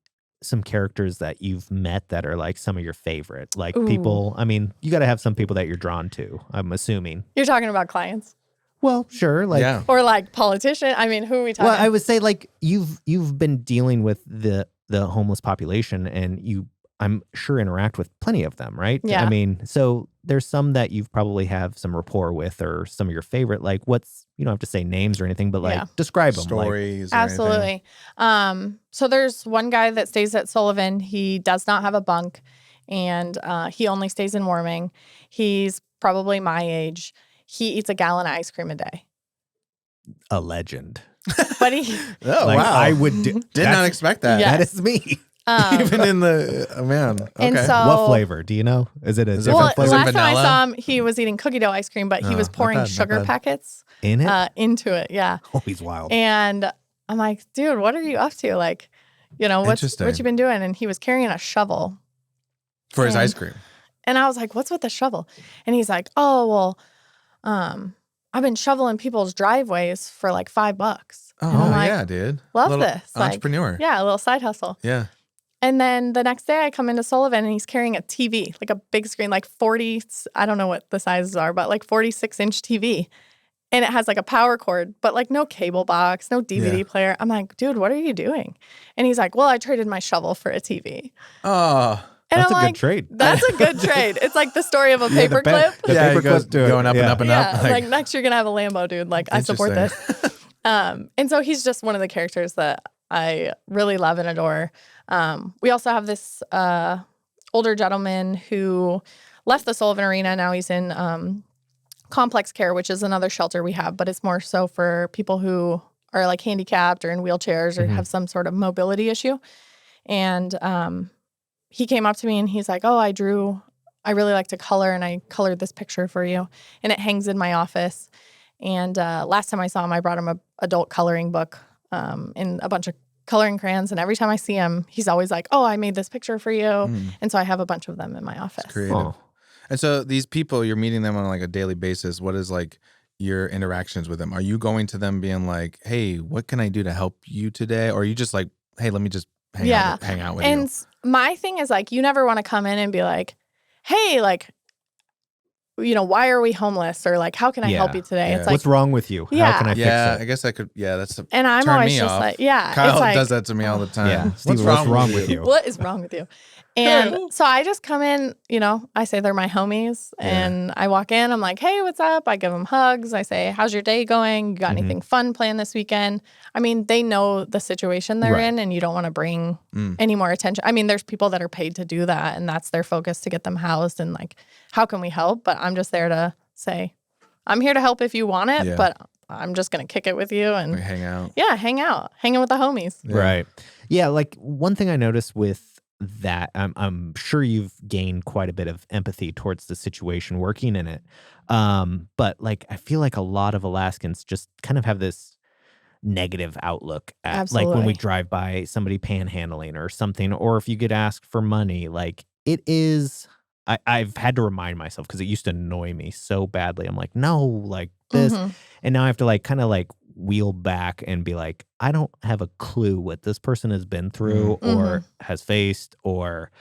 characters that you've met that are like some of your favorite? Like people, I mean, you got to have some people that you're drawn to, I'm assuming. You're talking about clients? Well, sure. Like, or like politician. I mean, who are we talking? Well, I would say like you've been dealing with the homeless population and I'm sure interact with plenty of them, right? Yeah. I mean, so there's some that you've probably have some rapport with or some of your favorite, like you don't have to say names or anything, but like describe them. Stories. Like, absolutely. So there's one guy that stays at Sullivan. He does not have a bunk and he only stays in warming. He's probably my age. He eats a gallon of ice cream a day. A legend. But he... Oh, wow. I would... Did not expect that. Yeah. That is me. Even in the... Oh, man. Okay. And so, what flavor? Do you know? Is it a different flavor? Last time I saw him, he was eating cookie dough ice cream, but he was pouring sugar packets in it? Into it. Yeah. Oh, he's wild. And I'm like, dude, what are you up to? Like, what you been doing? And he was carrying a shovel. For his ice cream. And I was like, what's with the shovel? And he's like, oh, well, I've been shoveling people's driveways for like $5. Oh, like, yeah, dude. Love this. Entrepreneur. Like, yeah, a little side hustle. Yeah. And then the next day I come into Sullivan and he's carrying a TV, like a big screen, like 40, I don't know what the sizes are, but like 46-inch TV. And it has like a power cord, but like no cable box, no DVD player. I'm like, dude, what are you doing? And he's like, well, I traded my shovel for a TV. Oh, and that's I'm a good trade. That's a good trade. It's like the story of a paperclip. The paperclip going up and up and up. Like next you're going to have a Lambo, dude. Like I support this. And so he's just one of the characters that I really love and adore. We also have this older gentleman who left the Sullivan Arena. Now he's in complex care, which is another shelter we have, but it's more so for people who are like handicapped or in wheelchairs or have some sort of mobility issue. And he came up to me and he's like, oh, I really like to color and I colored this picture for you. And it hangs in my office. And last time I saw him, I brought him an adult coloring book and a bunch of coloring crayons. And every time I see him, he's always like, oh, I made this picture for you. And so I have a bunch of them in my office. It's creative. Oh. And so these people, you're meeting them on like a daily basis. What is like your interactions with them? Are you going to them being like, hey, what can I do to help you today? Or are you just like, hey, let me just hang out with you? And my thing is like, you never want to come in and be like, hey, like, why are we homeless? Or like, how can I help you today? Yeah. It's like, what's wrong with you? How can I fix it? Yeah, I guess I could. Yeah, that's. And I'm always just like, Kyle it's like, does that to me all the time. Yeah, Steve, what's wrong with you? What is wrong with you? And so I just come in, I say they're my homies, and I walk in, I'm like, hey, what's up? I give them hugs. I say, how's your day going? You got anything fun planned this weekend? I mean, they know the situation they're in, and you don't want to bring any more attention. I mean, there's people that are paid to do that, and that's their focus, to get them housed, and like, how can we help? But I'm just there to say, I'm here to help if you want it, but I'm just going to kick it with you and hang out. Yeah, hanging with the homies. Yeah. Right. Yeah, like one thing I noticed with that, I'm sure you've gained quite a bit of empathy towards the situation working in it. But like, I feel like a lot of Alaskans just kind of have this negative outlook at like when we drive by somebody panhandling or something, or if you get asked for money, like it is, I've had to remind myself, because it used to annoy me so badly. I'm like, no, like this. And now I have to like kind of like wheel back and be like, I don't have a clue what this person has been through or has faced, or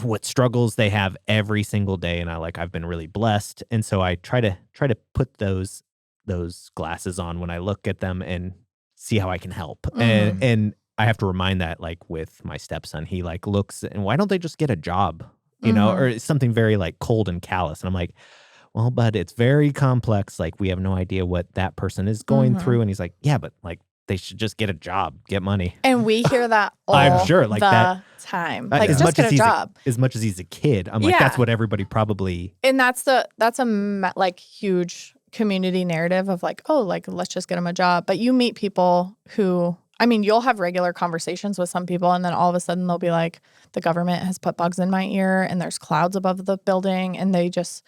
what struggles they have every single day. And I've been really blessed. And so I try to put those glasses on when I look at them and see how I can help. And I have to remind that, like with my stepson, he like looks, and why don't they just get a job, or something very like cold and callous. And I'm like, well, but it's very complex. Like, we have no idea what that person is going through. And he's like, yeah, but like, they should just get a job, get money. And we hear that all I'm sure, like the time. Like, as just get a job. As much as he's a kid, I'm like, that's what everybody probably. And that's a like huge community narrative of like, oh, like, let's just get him a job. But you meet people who, I mean, you'll have regular conversations with some people, and then all of a sudden they'll be like, the government has put bugs in my ear, and there's clouds above the building, and they just,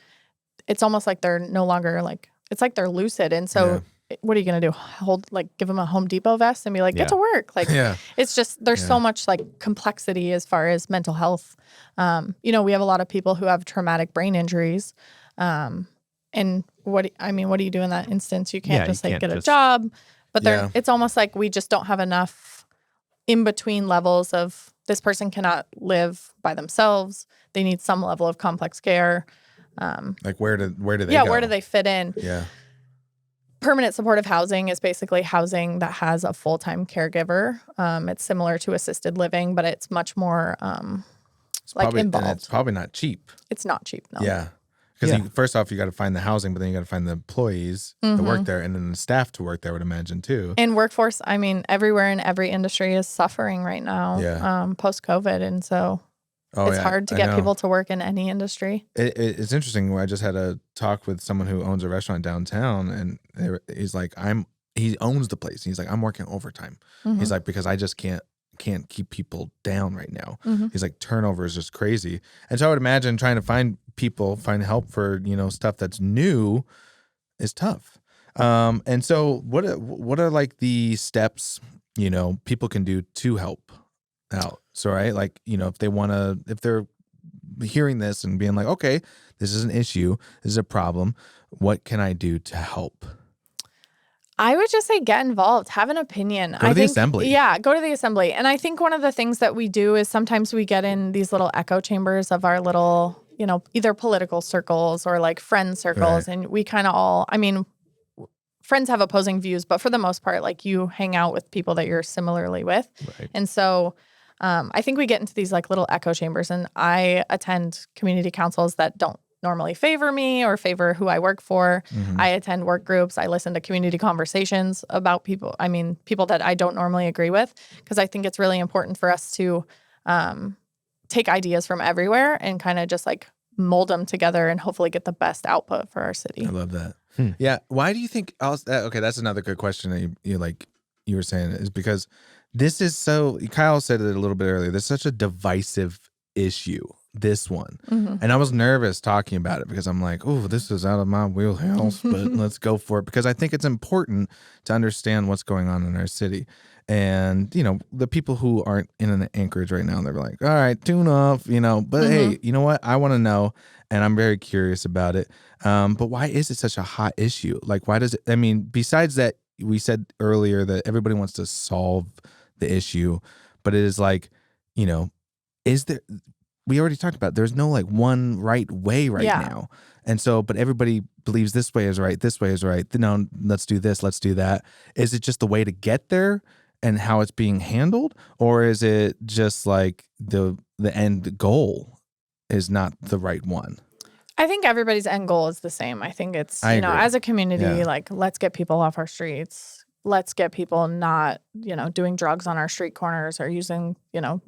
it's almost like they're no longer like, it's like they're lucid. And so what are you going to do? Give them a Home Depot vest and be like, get to work. Like, it's just, there's so much like complexity as far as mental health. We have a lot of people who have traumatic brain injuries. And what do you do in that instance? You can't just get a job, but it's almost like we just don't have enough in between levels of, this person cannot live by themselves. They need some level of complex care. Like where do they go? Yeah, where do they fit in? Yeah. Permanent supportive housing is basically housing that has a full-time caregiver. It's similar to assisted living, but it's much more involved. And it's probably not cheap. It's not cheap, no. Yeah. Because first off, you got to find the housing, but then you got to find the employees to work there, and then the staff to work there, I would imagine, too. And workforce, I mean, everywhere in every industry is suffering right now post-COVID. And so it's hard to get people to work in any industry. It's interesting. I just had a talk with someone who owns a restaurant downtown, and he's like, he owns the place. He's like, I'm working overtime. He's like, because I just can't keep people down right now. He's like, turnover is just crazy. And so I would imagine trying to find help for, stuff that's new is tough. And so what are like the steps, people can do to help out? So, right, like, if they're hearing this and being like, okay, this is an issue, this is a problem, what can I do to help? I would just say get involved, have an opinion. Go to the assembly. Yeah, go to the assembly. And I think one of the things that we do is sometimes we get in these little echo chambers of our little, either political circles or like friend circles. Right. And we kind of all, I mean, friends have opposing views, but for the most part, like, you hang out with people that you're similarly with. Right. And so I think we get into these like little echo chambers, and I attend community councils that don't normally favor me or favor who I work for. I attend work groups. I listen to community conversations about people that I don't normally agree with, because I think it's really important for us to take ideas from everywhere and kind of just like mold them together and hopefully get the best output for our city. I love that. Yeah. Why do you think, okay, that's another good question that you were saying, is because this is Kyle said it a little bit earlier, there's such a divisive issue, this one. And I was nervous talking about it because I'm like, oh, this is out of my wheelhouse, but let's go for it, because I think it's important to understand what's going on in our city. And, the people who aren't in an Anchorage right now, they're like, all right, tune off, but hey, you know what? I want to know, and I'm very curious about it. But why is it such a hot issue? Like, why does it, besides that, we said earlier that everybody wants to solve the issue, but it is like, is there, we already talked about, there's no like one right way now. And so, but everybody believes this way is right. No, let's do this, let's do that. Is it just the way to get there? and how it's being handled, or is it just like the end goal is not the right one? I think everybody's end goal is the same. I think it's, I agree. as a community, Yeah. like, let's get people off our streets. Let's get people not, doing drugs on our street corners or using,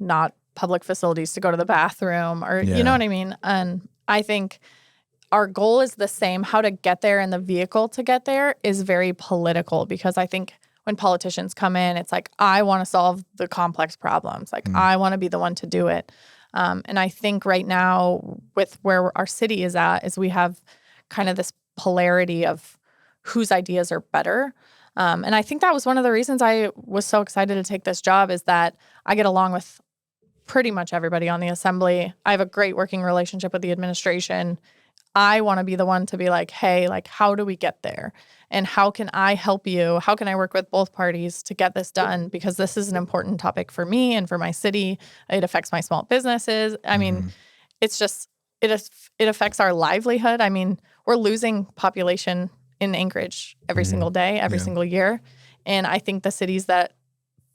not public facilities to go to the bathroom or, you know what I mean? And I think our goal is the same. How to get there and the vehicle to get there is very political, because I think when politicians come in, it's like, I want to solve the complex problems. Like, I want to be the one to do it. And I think right now with where our city is at is we have kind of this polarity of whose ideas are better. And I think that was one of the reasons I was so excited to take this job, is that I get along with pretty much everybody on the assembly. I have a great working relationship with the administration. I want to be the one to be like, hey, like, how do we get there? And how can I help you? How can I work with both parties to get this done? Because this is an important topic for me and for my city. It affects my small businesses. I mean, it's just, it affects our livelihood. I mean, we're losing population in Anchorage every single day, every single year. And I think the cities that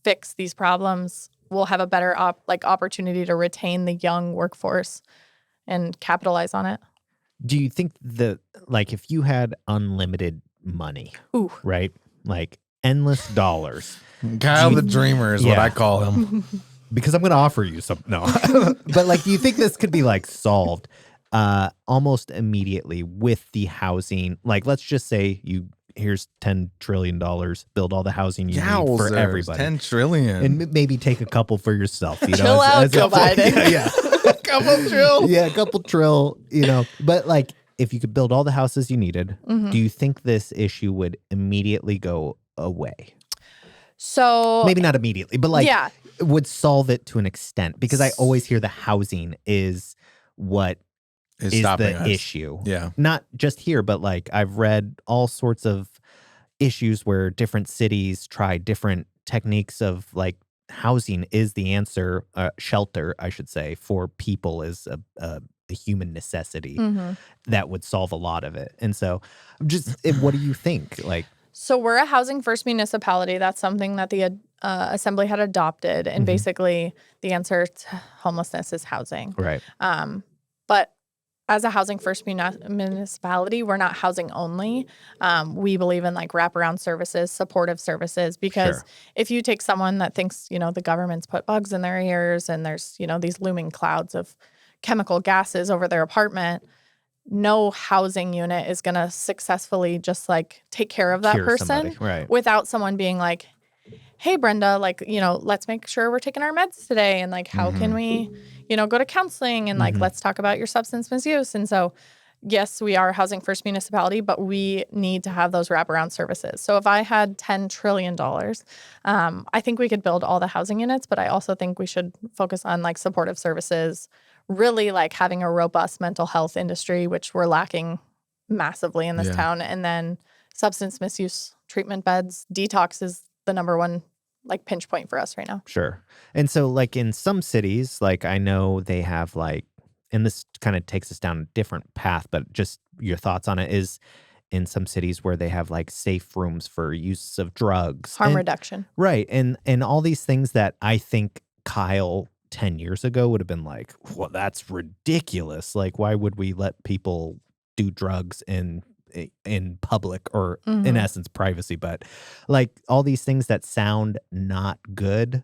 fix these problems will have a better opportunity to retain the young workforce and capitalize on it. Do you think if you had unlimited money, right? Like endless dollars. Kyle the Dreamer is what I call him. Because I'm going to offer you some. No. But do you think this could be solved almost immediately with the housing? Like, let's just say here's $10 trillion, build all the housing you need for everybody. $10 trillion. And maybe take a couple for yourself. Chill out, Joe Biden. Yeah. Couple trill. Yeah, a couple trill, But if you could build all the houses you needed, do you think this issue would immediately go away? So maybe not immediately, but would solve it to an extent, because I always hear the housing is what is the issue. Yeah. Not just here, but I've read all sorts of issues where different cities try different techniques of housing is the answer, shelter, I should say, for people is a human necessity that would solve a lot of it. And so what do you think? So we're a housing first municipality. That's something that the assembly had adopted. And basically the answer to homelessness is housing. Right. But as a housing first municipality, we're not housing only. We believe in wraparound services, supportive services, because if you take someone that thinks, the government's put bugs in their ears and there's, these looming clouds of chemical gases over their apartment, no housing unit is going to successfully just take care of that person without someone being like, hey, Brenda, let's make sure we're taking our meds today. And how can we, go to counseling and let's talk about your substance misuse. And so, yes, we are a housing first municipality, but we need to have those wraparound services. So if I had $10 trillion, I think we could build all the housing units, but I also think we should focus on supportive services, really having a robust mental health industry, which we're lacking massively in this town. And then substance misuse treatment beds. Detox is the number one pinch point for us right now. Sure. And so in some cities, I know they have and this kind of takes us down a different path, but just your thoughts on it is in some cities where they have safe rooms for use of drugs. Harm reduction. Right. And all these things that I think Kyle 10 years ago would have been well, that's ridiculous. Why would we let people do drugs in public or in essence privacy? But all these things that sound not good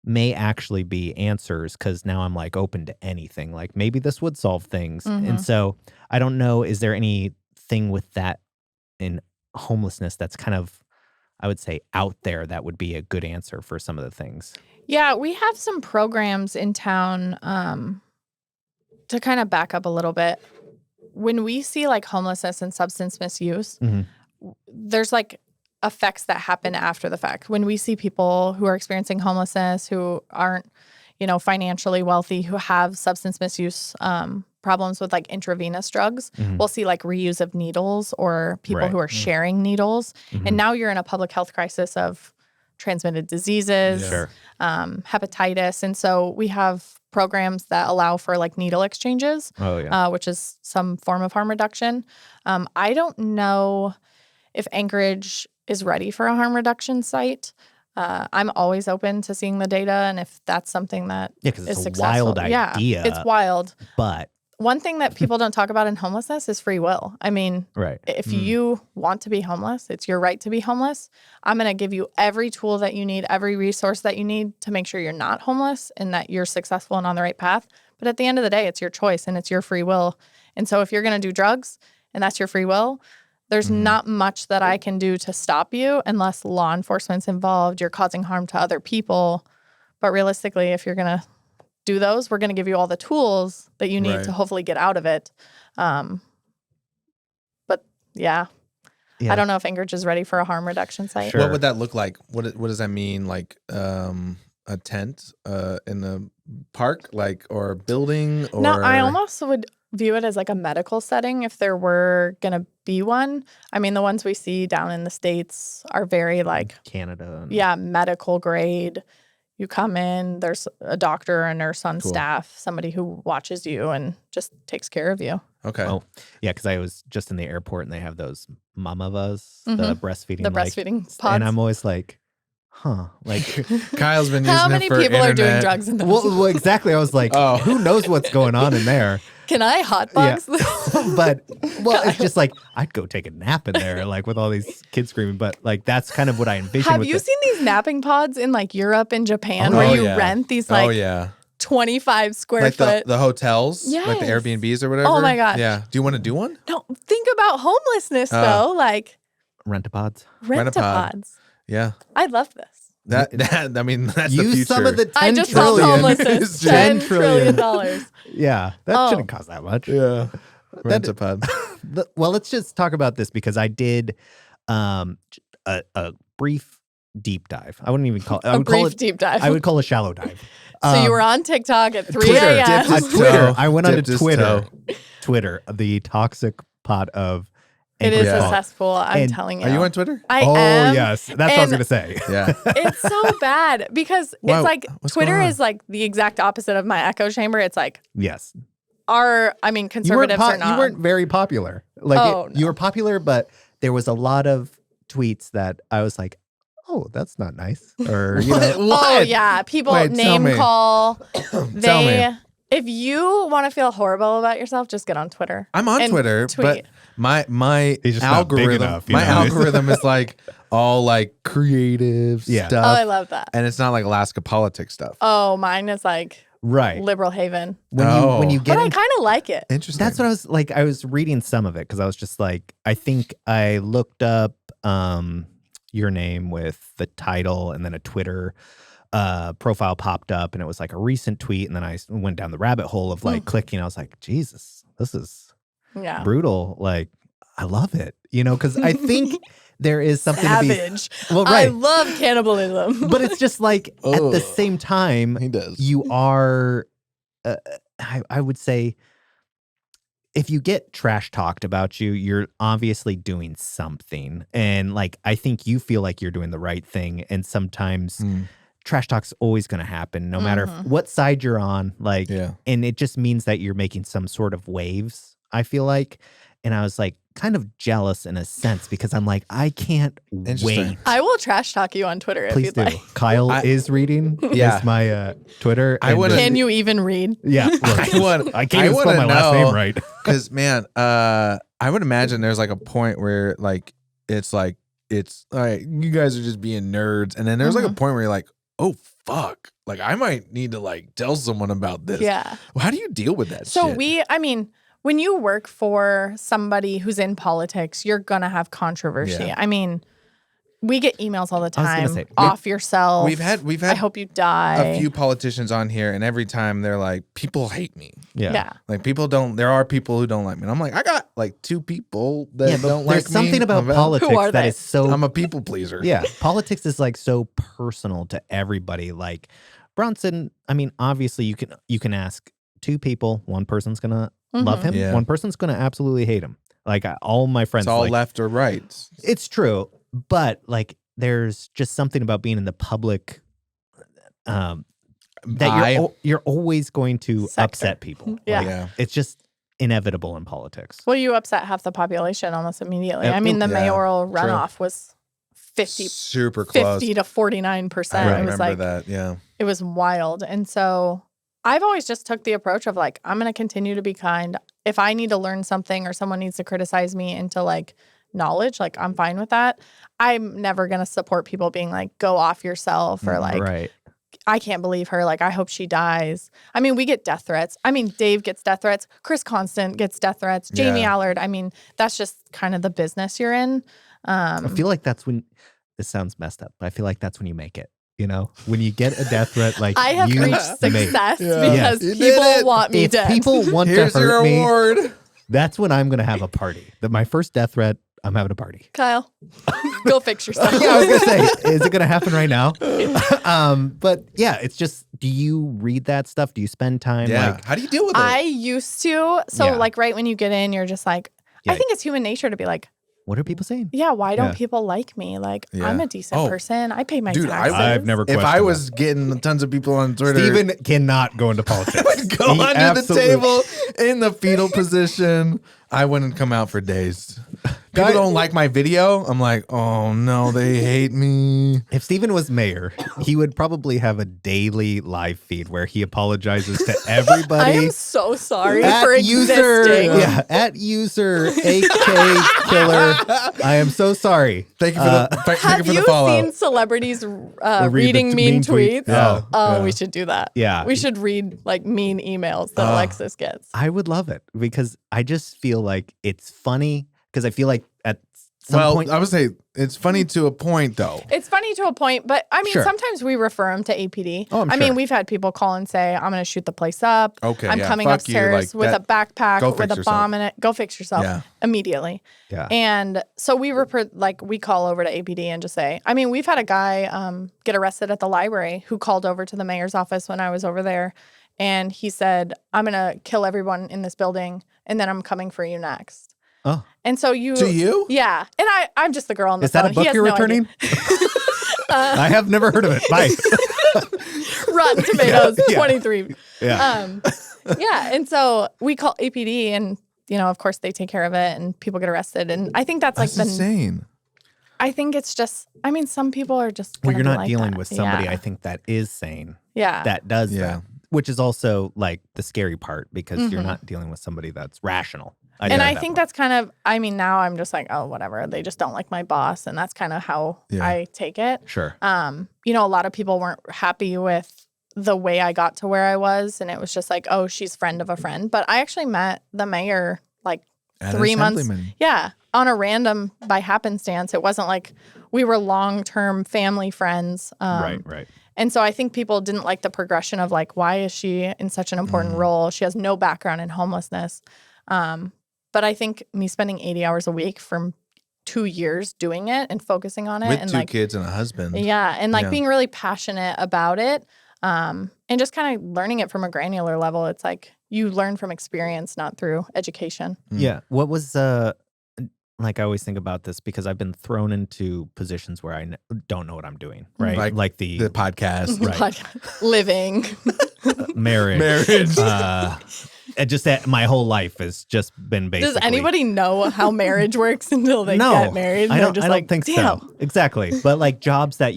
may actually be answers, because now I'm open to anything. Maybe this would solve things. And so I don't know, is there anything with that in homelessness that's kind of, I would say, out there that would be a good answer for some of the things? Yeah, we have some programs in town to kind of back up a little bit. When we see homelessness and substance misuse, there's effects that happen after the fact. When we see people who are experiencing homelessness, who aren't, financially wealthy, who have substance misuse problems with intravenous drugs, we'll see reuse of needles or people who are sharing needles. And now you're in a public health crisis of transmitted diseases, hepatitis. And so we have programs that allow for needle exchanges, which is some form of harm reduction. I don't know if Anchorage is ready for a harm reduction site. I'm always open to seeing the data, and if that's something that because is it's a successful. wild idea. Yeah, it's wild. But one thing that people don't talk about in homelessness is free will. I mean, right. if you want to be homeless, it's your right to be homeless. I'm going to give you every tool that you need, every resource that you need to make sure you're not homeless and that you're successful and on the right path. But at the end of the day, it's your choice and it's your free will. And so if you're going to do drugs and that's your free will, there's not much that I can do to stop you unless law enforcement's involved, you're causing harm to other people. But realistically, if you're going to do those, we're going to give you all the tools that you need to hopefully get out of it. But yeah, I don't know if Anchorage is ready for a harm reduction site. What would that look like? What does that mean? Like a tent in the park, like, or a building? Or... No, I almost would view it as like a medical setting if there were going to be one. I mean, the ones we see down in the States are very like Canada. Medical grade. You come in, there's a doctor or a nurse on staff, somebody who watches you and just takes care of you. Okay. Oh, yeah, because I was just in the airport and they have those mamavas, the breastfeeding. The breastfeeding pods. And I'm always like, huh. Like, Kyle's been using how it many for people internet. are doing drugs in those? well, exactly. I was like, who knows what's going on in there? Can I hotbox? But, it's just like, I'd go take a nap in there, like with all these kids screaming. But like, that's kind of what I envision. Have you seen these napping pods in like Europe and Japan where you rent these like 25 square like foot? the hotels, like the Airbnbs or whatever? Oh my gosh. Yeah. Do you want to do one? No, think about homelessness though. Like rent-a-pods. Rent-a-pods. Yeah. I love this. That I mean, that's the Use future. some of the 10 I just trillion. solved homelessness. $10 trillion. Yeah, that shouldn't cost that much. Yeah. Rent-a-pod. Well, let's just talk about this because I did a brief deep dive. I wouldn't even call it. I would call it deep dive. I would call it a shallow dive. So you were on TikTok at 3 Twitter. a.m. Twitter. I went onto Dipped his Twitter. toe. Twitter, the toxic pot of. It is Anchorage. a cesspool. I'm And telling you. Are you on Twitter? I am. Yes, that's what I was gonna say. Yeah. It's so bad because Wow, it's like what's Twitter going on? is like the exact opposite of my echo chamber. It's like Yes, conservatives are not. You weren't very popular. Like Oh, you were popular, but there was a lot of tweets that I was like, "Oh, that's not nice," or you know, Oh yeah, people Wait, tell name me. call. Tell me. If you want to feel horrible about yourself, just get on Twitter. I'm on and Twitter, tweet. but my He's just not big algorithm, enough, you my know? algorithm is like all like creative Yeah. stuff. Oh, I love that. And it's not like Alaska politics stuff. Oh, mine is like right. liberal haven, When you get but I in, kind of like it. Interesting. that's what I was like. I was reading some of it because I was just like, I think I looked up your name with the title, and then a Twitter profile popped up, and it was like a recent tweet, and then I went down the rabbit hole of like clicking. I was like, Jesus, this is brutal. Like, I love it, you know, because I think there is something Savage. to be. Well, right. I love cannibalism. But it's just like at the same time, He does. you are, I would say, if you get trash talked about you, you're obviously doing something. And like, I think you feel like you're doing the right thing. And sometimes trash talk's always going to happen, no matter what side you're on. Like, and it just means that you're making some sort of waves, I feel like. And I was like, kind of jealous in a sense because I'm like, I can't wait. I will trash talk you on Twitter Please if you'd do. like. Kyle is reading. Yeah. Is my Twitter. Can you even read? Yeah. Look, I can't even spell my last name right. Because man, I would imagine there's like a point where like it's all right, you guys are just being nerds, and then there's like a point where you're like, oh fuck, like I might need to like tell someone about this. Yeah. Well, how do you deal with that? So shit? when you work for somebody who's in politics, you're gonna have controversy. Yeah. I mean, we get emails all the I was time. gonna say, Off yourself. We've had I hope you die. a few politicians on here, and every time they're like, people hate me. Yeah. Like there are people who don't like me. And I'm like, I got like 2 people that don't like me. There's something about Who are politics that they? is so. I'm a people pleaser. Yeah, politics is like so personal to everybody. Like Bronson, I mean, obviously you can ask 2 people. One person's gonna love him. Yeah. One person's gonna absolutely hate him. Like all my friends, It's all like, left or right. It's true, but there's just something about being in the public that you're always going to Sector. upset people. Yeah. Yeah. It's just inevitable in politics. Well, you upset half the population almost immediately. Yep. I mean, the Yeah, mayoral true. runoff was super close. 50 to 49%. I It remember was like that. Yeah. it was wild. And so I've always just took the approach of like, I'm going to continue to be kind. If I need to learn something or someone needs to criticize me into like knowledge, like I'm fine with that. I'm never going to support people being like, go off yourself or like, I can't believe her. Like, I hope she dies. I mean, we get death threats. I mean, Dave gets death threats. Chris Constant gets death threats. Jamie Allard. I mean, that's just kind of the business you're in. I feel like that's when, this sounds messed up, but I feel like that's when you make it. You know, when you get a death threat, like I have reached success because You people want me if dead. people want Here's to your hurt me, award. that's when I'm going to have a party. My first death threat, I'm having a party. Kyle, go fix yourself. Yeah, I was going to say, is it going to happen right now? But yeah, it's just, do you read that stuff? Do you spend time? Yeah. Like, How do you deal with it? I used to. So like right when you get in, you're just like, I think it's human nature to be like, what are people saying? yeah, why don't people like me? Like, I'm a decent person. I pay my Dude, taxes. I've never If questioned I was getting tons of people on Twitter, Steven cannot go into politics. go under the table in the fetal position, I wouldn't come out for days. People don't like my video. I'm like, oh no, they hate me. If Steven was mayor, he would probably have a daily live feed where he apologizes to everybody. I am so sorry at for user, existing. yeah, at user AK Killer. I am so sorry. Thank you for the thank you Have for the you follow. seen celebrities Read reading the mean mean tweets? tweets? Yeah. We should do that. Yeah. We should read like mean emails that Alexis gets. I would love it because I just feel like it's funny because I feel like at some point. I would say it's funny to a point, though. It's funny to a point, but I mean, Sure. sometimes we refer them to APD. Oh, I'm I mean, sure. we've had people call and say, I'm going to shoot the place up. Okay, I'm yeah, coming fuck you, upstairs like with that. a backpack Go with fix a yourself. bomb in it. Go fix yourself Yeah. immediately. Yeah. And so we we call over to APD and just say, I mean, we've had a guy get arrested at the library who called over to the mayor's office when I was over there. And he said, I'm going to kill everyone in this building and then I'm coming for you next. Oh. And so To you? Yeah. And I'm just the girl on the Is phone. that a book He has you're no returning? idea. I have never heard of it. Bye. Rotten Tomatoes, Yeah. 23. Yeah. Yeah. And so we call APD and, you know, of course they take care of it and people get arrested. And I think that's That's like insane. I think it's just, I mean, some people are just Well, gonna you're be not like dealing that. with somebody, Yeah. I think, that is sane. Yeah. That does Yeah. that. Which is also like the scary part because you're not dealing with somebody that's rational. And I think that's kind of, I mean, now I'm just like, oh, whatever. They just don't like my boss. And that's kind of how I take it. Sure. You know, a lot of people weren't happy with the way I got to where I was. And it was just like, oh, she's friend of a friend. But I actually met the mayor like At 3 months. Assemblyman. Yeah. On a random by happenstance. It wasn't like we were long-term family friends. Right. And so I think people didn't like the progression of like, why is she in such an important role? She has no background in homelessness. But I think me spending 80 hours a week for 2 years doing it and focusing on it. With and 2 like, kids and a husband. yeah. And like Yeah. being really passionate about it. And just kind of learning it from a granular level. It's like you learn from experience, not through education. Yeah. What was like I always think about this because I've been thrown into positions where I don't know what I'm doing, right? Like the podcast. Right. Living. marriage. And just that my whole life has just been basically. Does anybody know how marriage works until they get married? I They're don't, just I like, don't think damn. so. Exactly. But like jobs that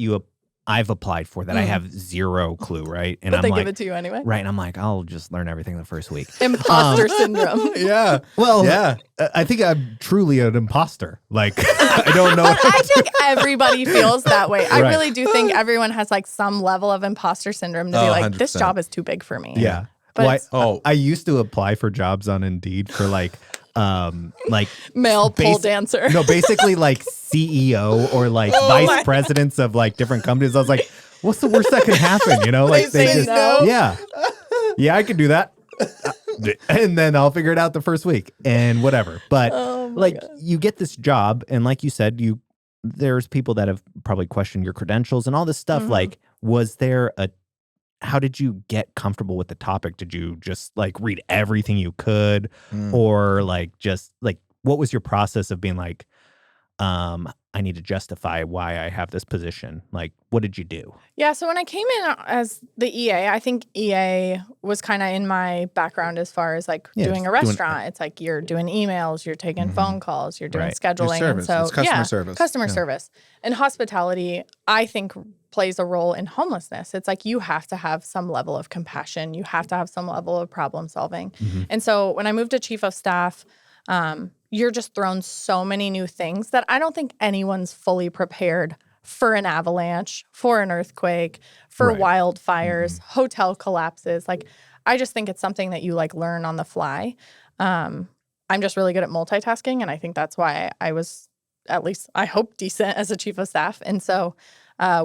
I've applied for that I have zero clue, right? And But I'm they like, give it to you anyway. right. And I'm like, I'll just learn everything the first week. Imposter syndrome. Yeah. Well, Yeah. I think I'm truly an imposter. Like, I don't know. But I think everybody feels that way. I Right. really do think everyone has like some level of imposter syndrome to be like, this 100%. job is too big for me. Yeah. But Well, it's I used to apply for jobs on Indeed for like male pole base- dancer. no, basically like CEO or like vice presidents of like different companies. I was like, what's the worst that can happen? You know, like They say no? yeah, I could do that. And then I'll figure it out the first week and whatever. But like you get this job and like you said, there's people that have probably questioned your credentials and all this stuff. Like, how did you get comfortable with the topic? Did you just like read everything you could or like just like what was your process of being like, I I need to justify why I have this position. Like, what did you do? Yeah, so when I came in as the EA, I think EA was kind of in my background as far as like doing a restaurant. It's like you're doing emails, you're taking phone calls, you're doing scheduling. Your service. And so, it's customer service. Customer service. And hospitality, I think, plays a role in homelessness. It's like you have to have some level of compassion. You have to have some level of problem solving. And so when I moved to chief of staff, you're just thrown so many new things that I don't think anyone's fully prepared for an avalanche, for an earthquake, for wildfires, hotel collapses. Like, I just think it's something that you like learn on the fly. I'm just really good at multitasking, and I think that's why I was, at least I hope, decent as a chief of staff. And so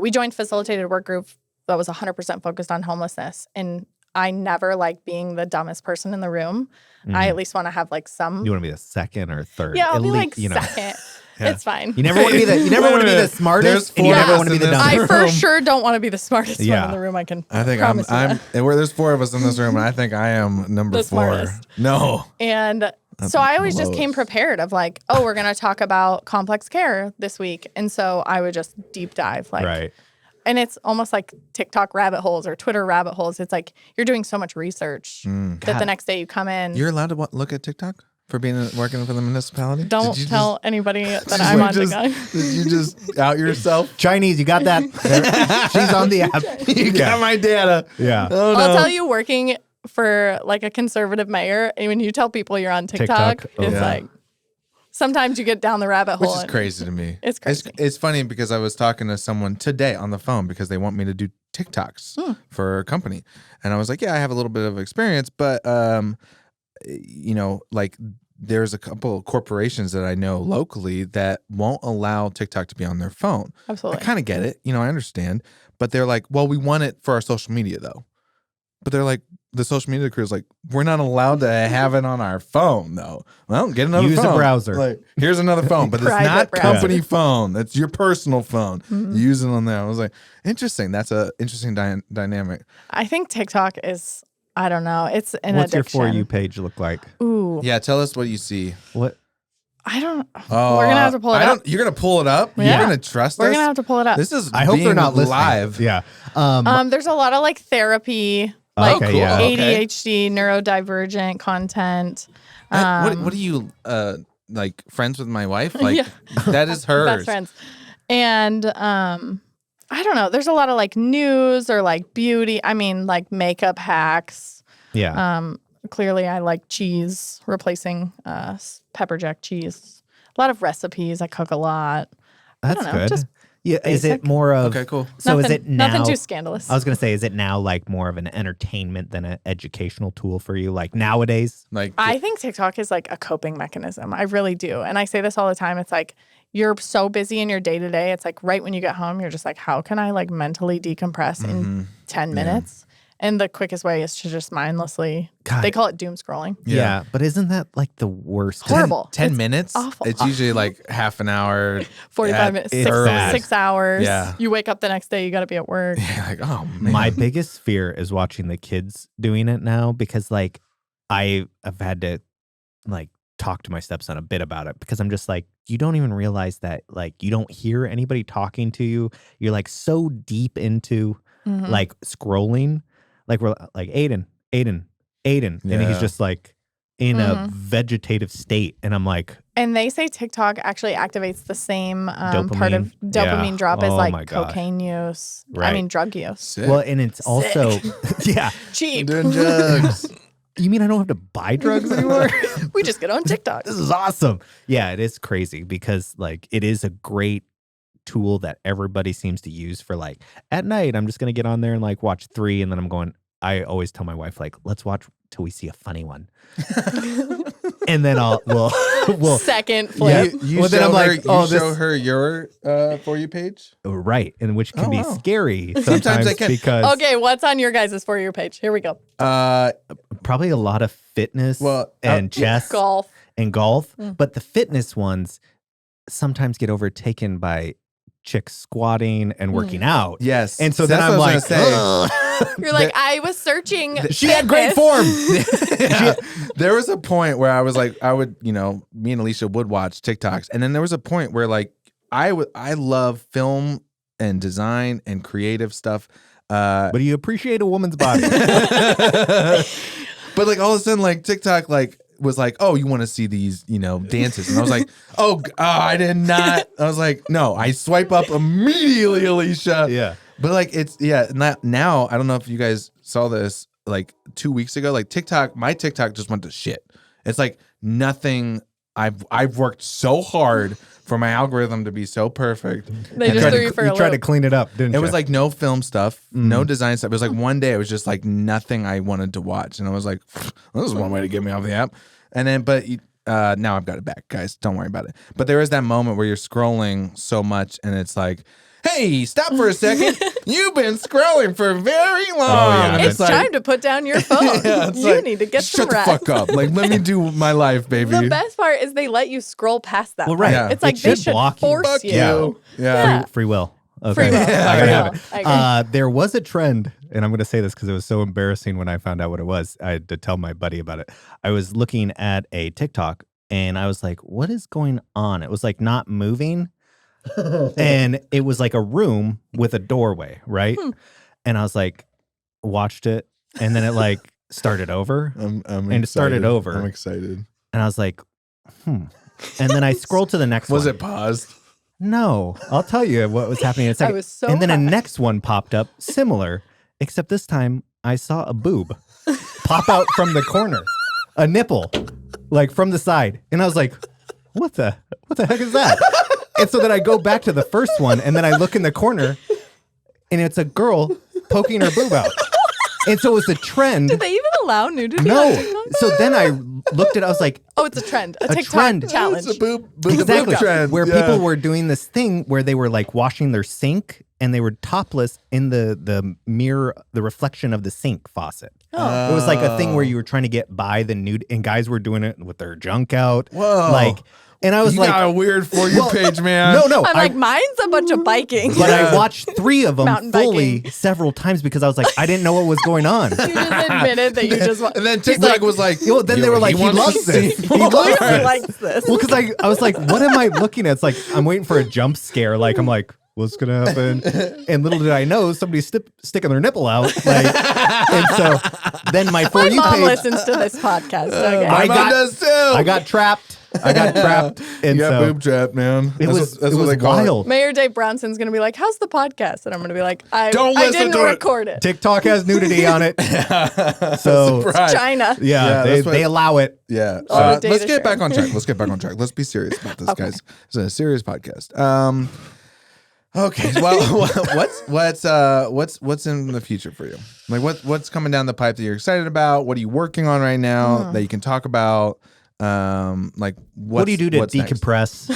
we joined facilitated work group that was 100% focused on homelessness. And I never like being the dumbest person in the room. I at least want to have like some. You want to be the second or third? Yeah, I'll at be least, like second. It's fine. You never want to be the. You never want to be the smartest, and you never want to be the dumbest. I for sure don't want to be the smartest one in the room. I think I'm and there's 4 of us in this room, and I think I am number the 4. Smartest. No. And so I always just came prepared of like, oh, we're gonna talk about complex care this week, and so I would just deep dive like. And it's almost like TikTok rabbit holes or Twitter rabbit holes. It's like you're doing so much research that the next day you come in. You're allowed to look at TikTok for working for the municipality? Don't tell anybody that I'm on TikTok. Did you just out yourself? Chinese, you got that? She's on the app. You got my data. Yeah. Oh, no. I'll tell you, working for like a conservative mayor, and when you tell people you're on TikTok. It's like sometimes you get down the rabbit hole. Which is crazy to me. It's crazy. It's funny because I was talking to someone today on the phone because they want me to do TikToks for a company. And I was like, yeah, I have a little bit of experience, but, like there's a couple of corporations that I know locally that won't allow TikTok to be on their phone. Absolutely. I kind of get it. I understand. But they're like, well, we want it for our social media though. But they're like, the social media crew is like, we're not allowed to have it on our phone, though. Well, get another phone. Use a browser. Like, here's another phone, but it's not company phone. That's your personal phone. Use it on there. I was like, interesting. That's a interesting dynamic. I think TikTok is, I don't know. It's an What's addiction. your For You page look like? Ooh. Yeah, tell us what you see. What? I don't. We're gonna have to pull it up. You're gonna pull it up. Yeah. You're gonna trust us. We're gonna have to pull it up. This is. I hope they're not listening. Live. Yeah. There's a lot of like therapy. Like ADHD, neurodivergent content. What are you like friends with my wife? Like that is hers. Best friends. And I don't know. There's a lot of like news or like beauty. I mean, like makeup hacks. Yeah. Clearly, I like cheese, replacing pepper jack cheese. A lot of recipes. I cook a lot. That's good. Just yeah. basic. Is it more of okay? Cool. So is it now? Nothing too scandalous. I was gonna say, is it now like more of an entertainment than an educational tool for you? Like nowadays, like I think TikTok is like a coping mechanism. I really do, and I say this all the time. It's like you're so busy in your day to day. It's like right when you get home, you're just like, how can I like mentally decompress in 10 minutes? And the quickest way is to just mindlessly. God. They call it doom scrolling. yeah. But isn't that like the worst? Horrible. 10 minutes. awful. It's usually like half an hour. 45 minutes, It's bad. 6 hours. Yeah. You wake up the next day, you got to be at work. Like, oh man. My biggest fear is watching the kids doing it now because like I've had to like talk to my stepson a bit about it because I'm just like, you don't even realize that like you don't hear anybody talking to you. You're like so deep into like scrolling. Like we're like Aiden, and he's just like in a vegetative state, and I'm like. And they say TikTok actually activates the same Dopamine. part of dopamine drop as Oh like my gosh. cocaine use. Right. I mean drug use. Sick. Well, and it's also yeah. Cheap. doing drugs. You mean I don't have to buy drugs anymore? We just get on TikTok. This is awesome. Yeah, it is crazy because like it is a great tool that everybody seems to use for like at night. I'm just gonna get on there and like watch 3, and then I'm going. I always tell my wife like, let's watch till we see a funny one, and then we'll second flip. You Well, then show I'm like, her, oh, you show her your For You page. right, and which can be scary Sometimes I can. because Okay, what's on your guys' For You page? Here we go. probably a lot of fitness and chess Golf. and golf, but the fitness ones sometimes get overtaken by chicks squatting and working out. Yes, And so then that's I'm what I like, was gonna say. "Ugh." You're like, I was searching. She had great form. Yeah. There was a point where I was like, me and Alicia would watch TikToks, and then there was a point where like I love film and design and creative stuff. But you appreciate a woman's body. But like all of a sudden, like TikTok, like was like, oh, you want to see these, dances? And I was like, I did not. I was like, no, I swipe up immediately, Alicia. Yeah. But like now I don't know if you guys saw this like 2 weeks ago. Like my TikTok just went to shit. It's like nothing. I've worked so hard for my algorithm to be so perfect. They just threw you for a loop. You tried to clean it up, didn't you? It was like no film stuff, no design stuff. It was like one day it was just like nothing I wanted to watch. And I was like, this is one way to get me off the app. And then, but now I've got it back, guys. Don't worry about it. But there is that moment where you're scrolling so much and it's like, hey, stop for a second. You've been scrolling for very long. yeah. And It's time to put down your phone. You need to get some shut rest. the fuck up. Like, let me do my life, baby. The best part is they let you scroll past that. Well, right. part. Yeah. It's like It they should should block you. force Fuck you. you. Yeah. Free will. Okay. Free will. I gotta Free have will. it. I agree. There was a trend, and I'm going to say this because it was so embarrassing when I found out what it was. I had to tell my buddy about it. I was looking at a TikTok, and I was like, what is going on? It was like not moving, and it was like a room with a doorway, right? And I was like, watched it, and then it like started over, I'm and it started excited. over. I'm excited. and I was like, And then I scrolled to the next one. Was it paused? No, I'll tell you what was happening in a second. I was so and then a high. next one popped up, similar, except this time I saw a boob pop out from the corner, a nipple, like from the side, and I was like, "What the heck is that?" And so then I go back to the first one, and then I look in the corner, and it's a girl poking her boob out. And so it's a trend. Did they even allow nudity? No. on TikTok? So then I looked at it, I was like, Oh, it's a trend. A TikTok trend. challenge. It's a boob exactly, trend. where Yeah. people were doing this thing where they were like washing their sink and they were topless in the mirror, the reflection of the sink faucet. Oh. It was like a thing where you were trying to get by the nude, and guys were doing it with their junk out. Whoa. Like, and I was You like, got a weird For You page, man. no, I'm like, mine's a bunch of biking. but I watched 3 of them Mountain fully biking. several times because I was like, I didn't know what was going on. You just admitted that you just And then TikTok was like, Well, then they were like, he wants loves to see this. He more. loves clearly this. likes this. Well, because I was like, what am I looking at? It's like, I'm waiting for a jump scare. Like, I'm like, what's going to happen? And little did I know, somebody's sticking their nipple out. Like, and so then my For My You mom page, listens to this podcast. Okay. My I mom got- does too. I got trapped. And You got so boob trapped, man. it was, That's it what was they call it. wild. Mayor Dave Brownson's going to be like, how's the podcast? And I'm going to be like, I Don't listen didn't to it. record it. TikTok has nudity on it. So, Surprise. China. yeah, that's what- they allow it. Yeah. All the Let's data get sharing. back on track. Let's get back on track. Let's be serious about this, Okay. guys. It's a serious podcast. Okay. Well, what's in the future for you? Like what's coming down the pipe that you're excited about? What are you working on right now that you can talk about? Like What do you do to what's next? decompress,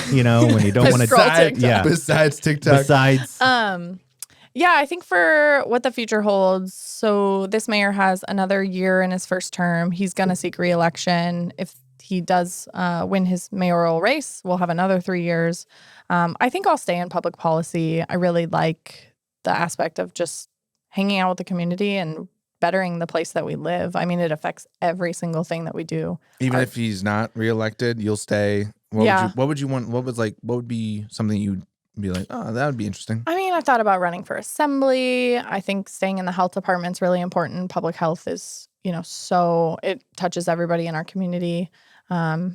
when you don't want to Scroll TikTok. Yeah. Besides TikTok. Besides, Yeah, I think for what the future holds, so this mayor has another year in his first term. He's going to seek re-election. If he does win his mayoral race, we'll have another 3 years. I think I'll stay in public policy. I really like the aspect of just hanging out with the community and bettering the place that we live. I mean, it affects every single thing that we do. Even if he's not reelected, you'll stay. What would you want? What would be something you'd be like, oh, that would be interesting? I mean, I thought about running for assembly. I think staying in the health department's really important. Public health is, so it touches everybody in our community. I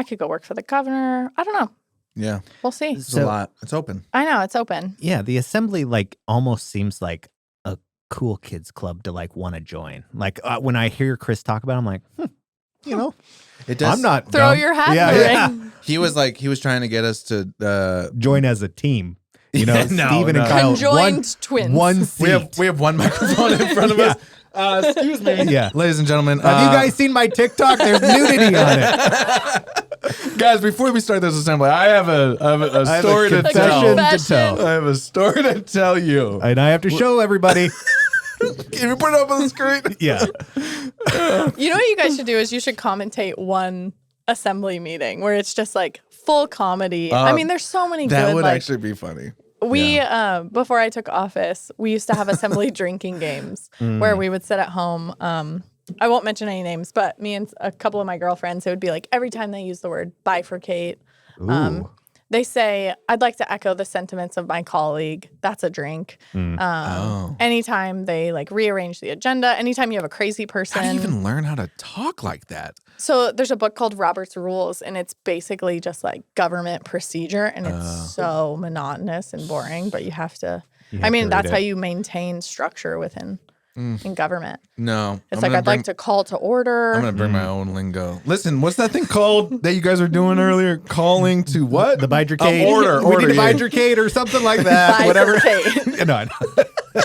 could go work for the governor. I don't know. Yeah. We'll see. It's a lot. It's open. I know, it's open. yeah, the assembly almost seems like a cool kids club to want to join. Like when I hear Chris talk about it, I'm like, It does. I'm not Throw dumb. your hat Yeah, in the yeah. ring. He was trying to get us to Join as a team. Yeah, Steven no. and Kyle. Conjoined twins. One seat. we have one microphone in front of Yeah. us. Excuse me. Yeah. Ladies and gentlemen. Have you guys seen my TikTok? There's nudity on it. Guys, before we start this assembly, I have a I have story a to tell. confession to tell. I have a story to tell you. And I have to show everybody. Can you put it up on the screen? Yeah. You know what you guys should do is you should commentate one assembly meeting where it's just like full comedy. I mean, there's so many That good would like actually be funny. we before I took office, we used to have assembly drinking games where we would sit at home. I won't mention any names, but me and a couple of my girlfriends, it would be like every time they use the word bifurcate, Ooh. They say, I'd like to echo the sentiments of my colleague. That's a drink. Anytime they like rearrange the agenda, anytime you have a crazy person. How do you even learn how to talk like that? So there's a book called Robert's Rules, and it's basically just like government procedure, and it's so monotonous and boring, but you have to. That's how you maintain structure within in government. No. It's I'd like to call to order. I'm going to bring my own lingo. Listen, what's that thing called that you guys were doing earlier? Calling to what? The bidricade. Order. We need a bidricade or something like that. Whatever. No.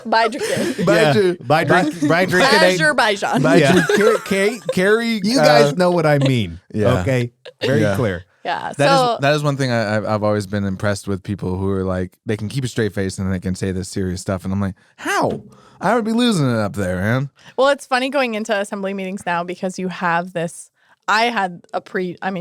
Bidricade. Azerbaijan. Carry. You guys know what I mean. Yeah. Okay. Very clear. Yeah. That is one thing I've always been impressed with, people who are like, they can keep a straight face and they can say this serious stuff. And I'm like, how? I would be losing it up there, man. Well, it's funny going into assembly meetings now because you have this. I had a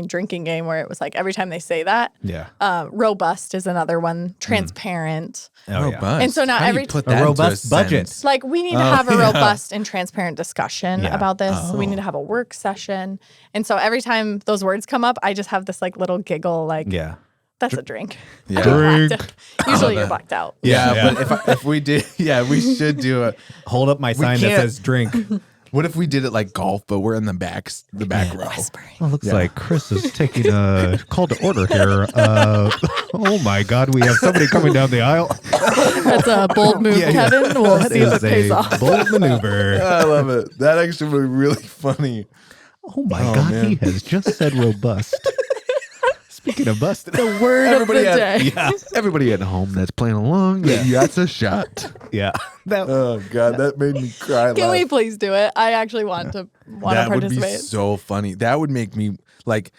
drinking game where it was like every time they say that. Yeah. Robust is another one. Transparent. Robust. And so now put that a robust budget. sentence? Like we need to have a robust and transparent discussion about this. We need to have a work session. And so every time those words come up, I just have this like little giggle like, that's a drink. Yeah. Usually you're blacked out. Yeah. But if we did, we should do it. Hold up my sign that says drink. What if we did it like golf, but we're in the back row? Well, looks like Chris is taking a call to order here. Oh my God, we have somebody coming down the aisle. That's a bold move, Kevin. We'll see if it pays off. Bold maneuver. I love it. That actually would be really funny. Oh my God, man. He has just said robust. Speaking of busted, the word of the day. Everybody at home that's playing along, that's a shot. Yeah. Oh God, that made me cry. Can we please do it? I actually want to participate. That would be so funny. That would make me like,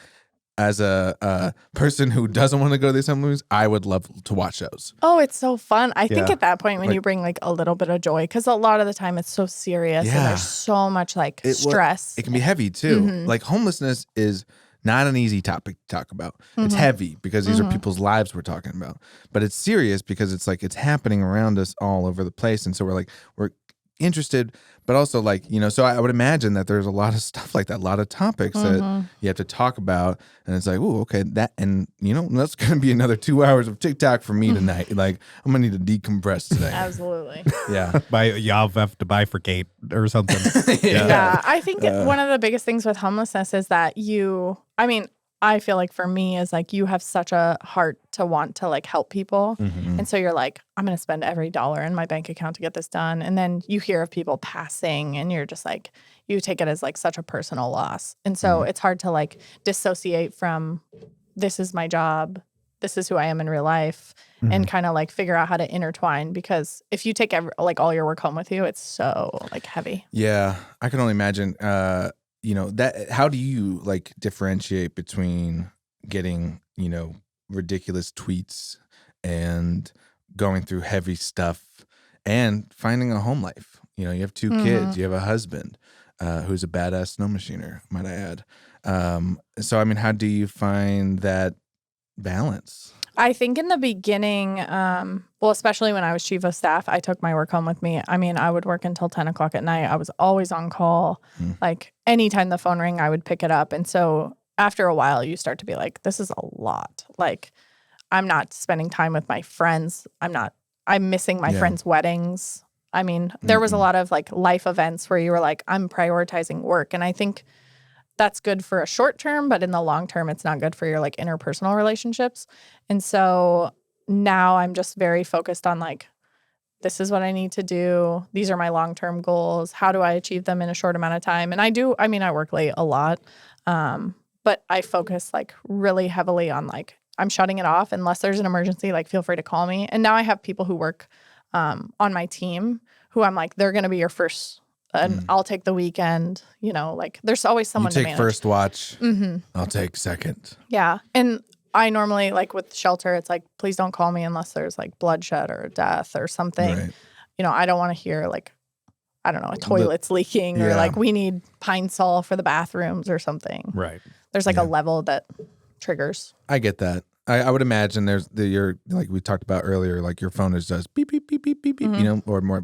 as a person who doesn't want to go to the assemblies, I would love to watch those. Oh, it's so fun. I think at that point when you bring like a little bit of joy, because a lot of the time it's so serious and there's so much like stress. It can be heavy too. Like homelessness is not an easy topic to talk about. It's heavy because these are people's lives we're talking about. But it's serious because it's like it's happening around us all over the place. And so we're interested, but also like, so I would imagine that there's a lot of stuff like that, a lot of topics that you have to talk about. And it's like, oh, okay, that's going to be another 2 hours of TikTok for me tonight. Like, I'm going to need to decompress today. Absolutely. Yeah. Y'all have to bifurcate or something. Yeah. I think one of the biggest things with homelessness is that I feel like for me is like you have such a heart to want to like help people. And so you're like, I'm going to spend every dollar in my bank account to get this done. And then you hear of people passing and you're just like, you take it as like such a personal loss. And so it's hard to like dissociate from this is my job, this is who I am in real life, and kind of like figure out how to intertwine, because if you take all your work home with you, it's so like heavy. Yeah. I can only imagine, that how do you like differentiate between getting, ridiculous tweets and going through heavy stuff and finding a home life? You have 2 kids, you have a husband who's a badass snow machiner, might I add. So, how do you find that balance? I think in the beginning, especially when I was chief of staff, I took my work home with me. I would work until 10 o'clock at night. I was always on call. Like anytime the phone rang, I would pick it up. And so after a while, you start to be like, this is a lot. Like I'm not spending time with my friends. I'm missing my friends' weddings. There was a lot of like life events where you were like, I'm prioritizing work. And I think that's good for a short term, but in the long term, it's not good for your like interpersonal relationships. And so now I'm just very focused on like, this is what I need to do. These are my long-term goals. How do I achieve them in a short amount of time? And I work late a lot, but I focus like really heavily on like, I'm shutting it off unless there's an emergency, like feel free to call me. And now I have people who work on my team who I'm like, they're going to be your first. And I'll take the weekend, like there's always someone to manage. You take first watch. I'll take second. Yeah. And I normally, like with shelter, it's like, please don't call me unless there's like bloodshed or death or something. Right. I don't want to hear like, I don't know, a toilet's leaking or like we need Pine Sol for the bathrooms or something. Right. There's like a level that triggers. I get that. I would imagine there's your, like we talked about earlier, like your phone is just beep, beep, beep, beep, beep, beep, or more.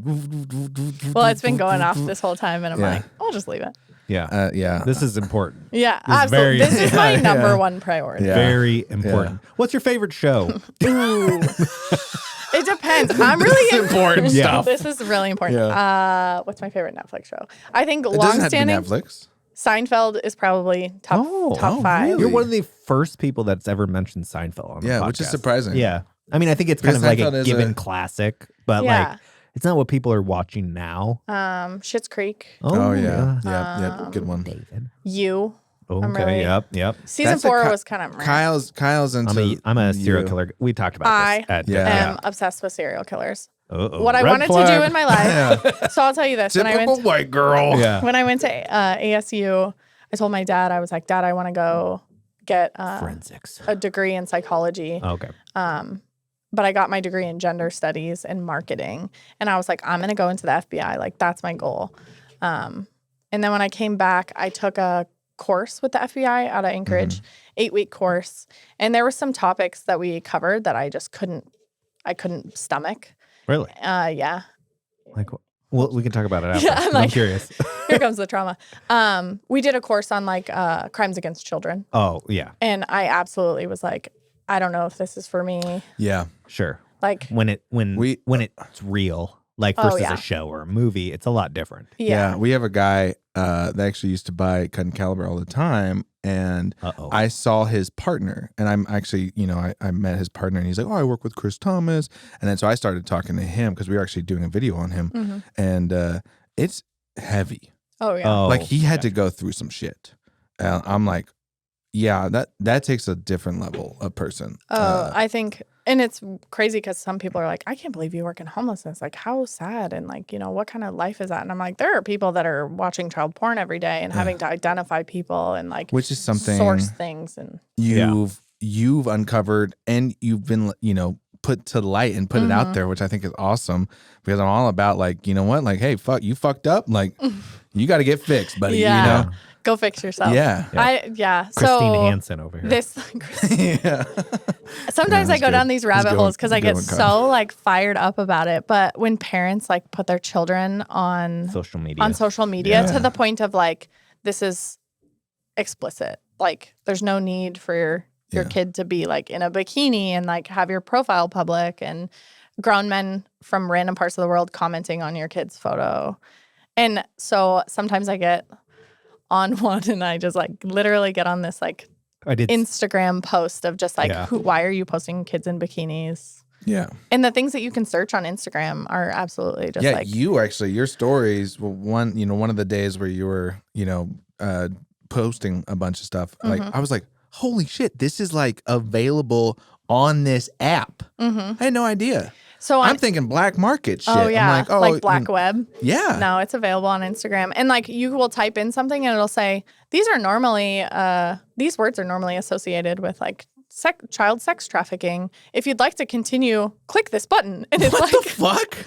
Well, it's been going off this whole time and I'm like, I'll just leave it. Yeah. This is important. Yeah, This is absolutely. very- This is my Yeah, number yeah. one priority. Yeah. Very important. What's your favorite show? Ooh. It depends. I'm really important Yeah. stuff. This is really important. What's my favorite Netflix show? I think It doesn't have to be long-standing Netflix. Seinfeld is probably top five. really? You're one of the first people that's ever mentioned Seinfeld on the podcast. Which is surprising. Yeah. I mean, I think it's kind Because of like Seinfeld a is given a- classic, but Yeah. like it's not what people are watching now. Schitt's Creek. Oh, yeah. Yep. Good one. David. You. I'm Okay. really- Yep. Season That's a 4 Ky- was kind of. Kyle's into. I'm a serial you. killer. We talked about this. I Yeah. am obsessed with serial killers. Uh-oh. What I Red wanted to flag. do in my life. So I'll tell you this. When I Typical went white girl. Yeah. when I went to ASU, I told my dad, I was like, Dad, I want to go get Forensics. a degree in psychology. Okay. But I got my degree in gender studies and marketing. And I was like, I'm going to go into the FBI. Like, that's my goal. And then when I came back, I took a course with the FBI out of Anchorage, 8-week course. And there were some topics that we covered that I just couldn't stomach. Really? Yeah. Like, well, we can talk about it after. Yeah, I'm I'm like- curious. Here comes the trauma. We did a course on like crimes against children. Oh, yeah. And I absolutely was like, I don't know if this is for me. Yeah. Sure. Like, When it's real, like Oh, versus yeah. a show or a movie, it's a lot different. yeah. We have a guy that actually used to buy Cut and Caliber all the time, and Uh-oh. I saw his partner, and I'm actually, I met his partner, and he's like, "Oh, I work with Chris Thomas," and then so I started talking to him because we were actually doing a video on him, and it's heavy. Oh, yeah. Oh, Like he had to go through some shit. I'm like, yeah, that takes a different level of person. I think, and it's crazy because some people are like, I can't believe you work in homelessness. Like, how sad. And like, what kind of life is that? And I'm like, there are people that are watching child porn every day and having to identify people and like which is something source things. And you've uncovered, and you've been, put to the light and put it out there, which I think is awesome, because I'm all about like, you know what? Like, hey, you fucked up. Like, you got to get fixed, buddy. yeah, go fix yourself. Yeah. Christine So Hansen over here. this, Yeah. sometimes I that's go good. down these rabbit good holes one. because I Good get one, Kyle. so like fired up about it. But when parents like put their children on social media. social media Yeah. to the point of like, this is explicit. Like, there's no need for your Yeah. kid to be like in a bikini and like have your profile public, and grown men from random parts of the world commenting on your kid's photo. And so sometimes I get on one and I just like literally get on this like I did. Instagram post of just like, Yeah. why are you posting kids in bikinis? Yeah. And the things that you can search on Instagram are absolutely just Yeah. like, You actually, your stories were one of the days where you were, posting a bunch of stuff. Like, I was like, holy shit, this is like available on this app. I had no idea. so I'm thinking black market shit. oh yeah, I'm like, like black web. Yeah. No, it's available on Instagram. And like you will type in something and it'll say, these words are normally associated with like child sex trafficking. If you'd like to continue, click this button. And it's What like, the fuck?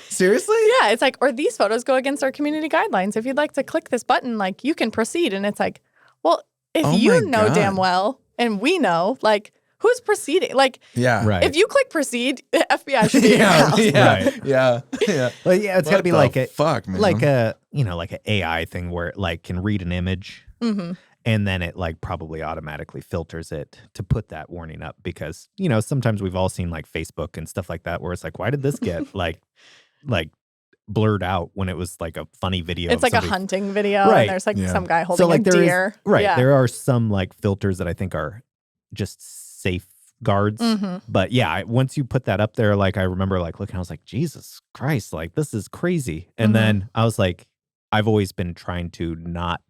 Seriously? yeah, it's like, or these photos go against our community guidelines. If you'd like to click this button, like you can proceed. And it's like, well, if Oh you my know damn God. well, and we know, like, who's proceeding? Like, Yeah. Right. if you click proceed, the FBI should be in your Yeah. house. Yeah. Right. Yeah. Yeah. Well, yeah, it's got to What be the like a fuck, man. like a like an AI thing where it like can read an image Mm-hmm. and then it like probably automatically filters it to put that warning up, because sometimes we've all seen like Facebook and stuff like that where it's like, why did this get like blurred out when it was like a funny video? It's of like a somebody- hunting video, Right. and there's like Yeah. some guy holding So like a there is deer. right. Yeah. There are some like filters that I think are just safeguards. Mhm. But yeah, once you put that up there, like I remember like looking, I was like, Jesus Christ, like this is crazy. And Mhm. then I was like, I've always been trying to not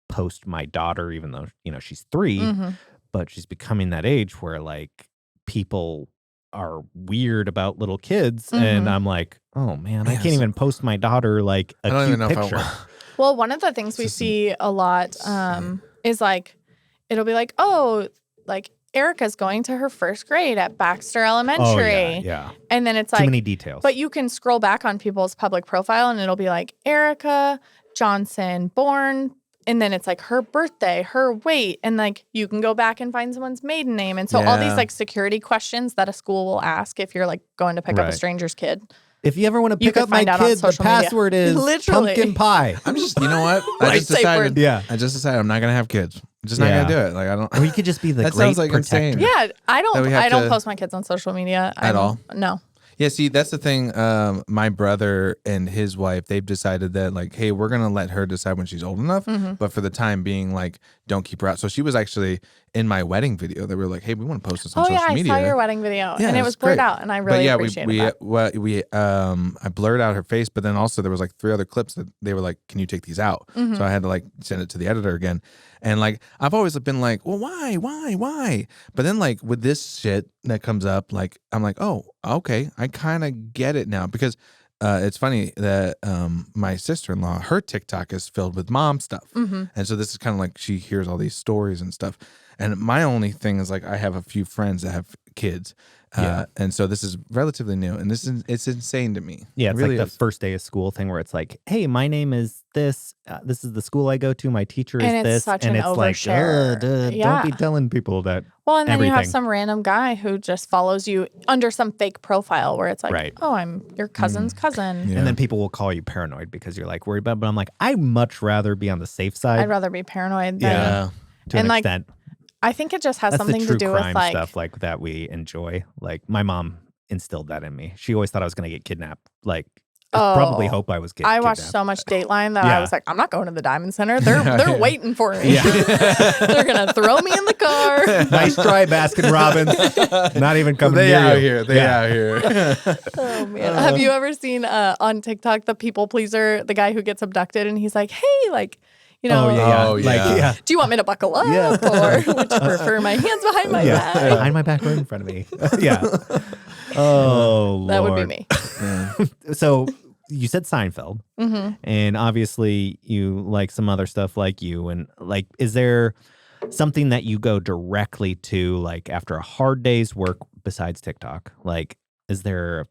post my daughter, even though she's 3, Mhm. but she's becoming that age where like people are weird about little kids, and Mhm. I'm like, oh man, I Yes. can't even post my daughter like a I don't cute even know picture. if I Well, one of the things we Just see a lot is like, it'll be like, oh, like Erica's going to her first grade at Baxter Elementary. Oh yeah. And then it's Too like, many details. but you can scroll back on people's public profile and it'll be like Erica Johnson, born, and then it's like her birthday, her weight, and like you can go back and find someone's maiden name. And so all these Yeah. like security questions that a school will ask if you're like going to pick up a Right. stranger's kid, If you ever want to You pick could up my find out on kid, the social media. password is Literally. pumpkin pie. I'm just, you know what? I Like just safe decided. word. Yeah. I just decided I'm not gonna have kids. I'm just not Yeah. gonna do it. Like I don't. Or you could just be the That great sounds like protector. insane. Yeah, I That we have don't to- post my kids on social media At all? No. Yeah, see, that's the thing. My brother and his wife, they've decided that, like, hey, we're going to let her decide when she's old enough. But for the time being, like, don't keep her out. So she was actually in my wedding video. They were like, hey, we want to post this on Oh social yeah, media. I saw your wedding video, Yeah, and it it's was blurred great. out, and I really appreciated that. I blurred out her face, but then also there was like 3 other clips that they were like, can you take these out? So I had to like send it to the editor again. And like, I've always been like, well, why? But then like with this shit that comes up, like, I'm like, oh, okay, I kind of get it now because it's funny that my sister-in-law, her TikTok is filled with mom stuff. And so this is kind of like she hears all these stories and stuff. And my only thing is like I have a few friends that have kids. And so this is relatively new, and it's insane to me. Yeah, it's it really like the is. first day of school thing where it's like, hey, my name is this. This is the school I go to. My teacher is And it's this. such and an it's like, overshare. Yeah. don't be telling people that. Well, and then you have everything. some random guy who just follows you under some fake profile where it's like, Right. oh, I'm your cousin's cousin. Yeah. And then people will call you paranoid because you're like worried about it. But I'm like, I'd much rather be on the safe side I'd rather be paranoid than. Yeah. to an and, like, extent. I think it just has That's something the true to do crime with like. stuff like that we enjoy. Like my mom instilled that in me. She always thought I was going to get kidnapped. Like probably hope I was getting I watched kidnapped. so much Dateline that I Yeah. was like, I'm not going to the Diamond Center. They're waiting for me. They're gonna throw me in the car. Nice try, Baskin Robbins. Not even coming They near out you. here. They out here. Oh man. Have you ever seen on TikTok the people pleaser, the guy who gets abducted and he's like, hey, like, you know, Oh yeah. Oh, Like yeah. yeah. do you want me to buckle up Yeah. or would you prefer my hands behind my Yeah. back? Behind my back right in front of me. Yeah. Oh, That would be Lord. me. So you said Seinfeld, Mm-hmm. and obviously you like some other stuff like you. And like, is there something that you go directly to like after a hard day's work besides TikTok? Like, is there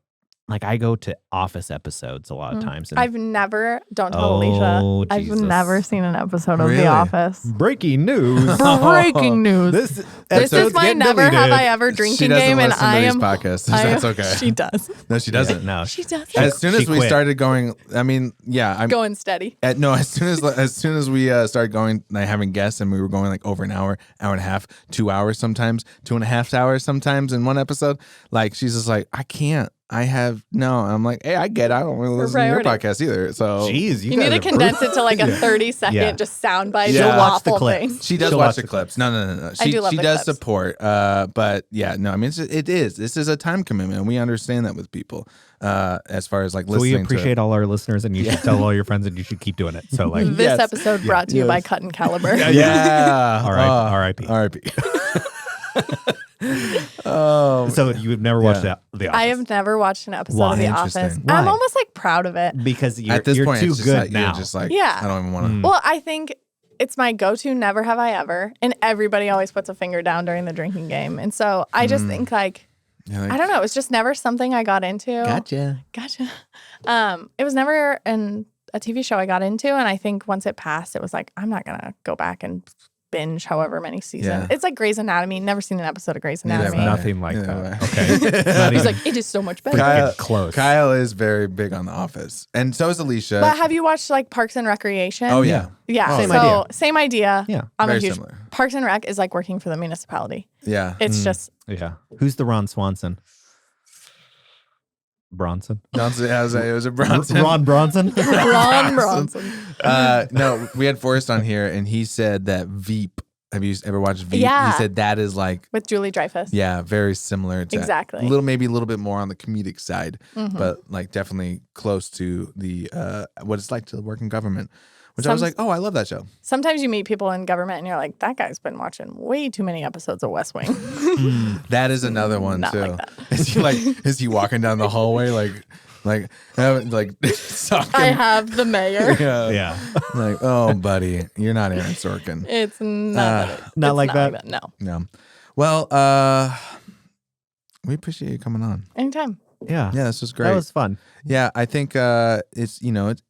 like I go to Office episodes a lot of times. And I've never, don't tell Oh, Alicia, I've Jesus. never seen an episode of Really? The Office. breaking news. Breaking news. This This episode's is my getting never deleted. have I ever She drinking doesn't game, and listen I to these am. podcasts. That's okay. She does. No, she doesn't. No, She does. As soon as She we quit. started going, I mean, yeah, I'm Going steady. as soon as we started going, like having guests, and we were going like over an hour and a half, 2 hours sometimes, 2.5 hours sometimes in one episode. Like she's just like, I can't. I have no. And I'm like, hey, I get it. I don't really listen to your priority. podcast either. So Jeez, You need to guys are condense it to like a 30-second Yeah. just soundbite She'll of watch the waffle clips. thing. she does She'll watch watch the the clips. No. I do love She the does clips. support. But yeah, no. I mean, it is. This is a time commitment. We understand that with people. As far as like So listening. we appreciate all our listeners, and you should tell all your friends, and you should keep doing it. So like, This Yes. episode brought to you by Cut and Caliber. Yeah. R.I.P. R.I.P. Oh, So you've never watched The Office? I have never watched an episode Why? of The Office. Interesting. Why? I'm almost like proud of it. Because you're, at this you're point, too it's just good like, now. you're just like, Yeah. I don't even want to. Well, I think it's my go-to never have I ever. And everybody always puts a finger down during the drinking game. And so I just think like, I don't know. It was just never something I got into. Gotcha. It was never a TV show I got into. And I think once it passed, it was like, I'm not going to go back and binge however many seasons. Yeah. It's like Grey's Anatomy. Never seen an episode of Grey's Neither Anatomy. have I. Nothing like Neither that. have Okay. Not He's even like, it is so much better. Kyle, close. Kyle is very big on The Office, and so is Alicia. But have you watched like Parks and Recreation? Oh yeah, Yeah. Same so idea. same idea. Yeah. I'm Very a huge similar. Parks and Rec is like working for the municipality. yeah. It's just Yeah. Who's the Ron Swanson? Bronson? Johnson has it was a Bronson. Ron Bronson? Ron Bronson. No, we had Forrest on here, and he said that Veep. Have you ever watched Veep? Yeah. He said that is like, With Julie Dreyfus. yeah, very similar to Exactly. maybe a little bit more on the comedic side, but like definitely close to the what it's like to work in government. Which I was like, oh, I love that show. Sometimes you meet people in government and you're like, that guy's been watching way too many episodes of West Wing. That is another one Not too. like that. Is he walking down the hallway like talking? I have the mayor. Yeah. Yeah. Like, oh, buddy, you're not Aaron Sorkin. It's not, Not like that? No. No. Well, we appreciate you coming on. Anytime. Yeah. Yeah, this was great. That was fun. Yeah, I think it's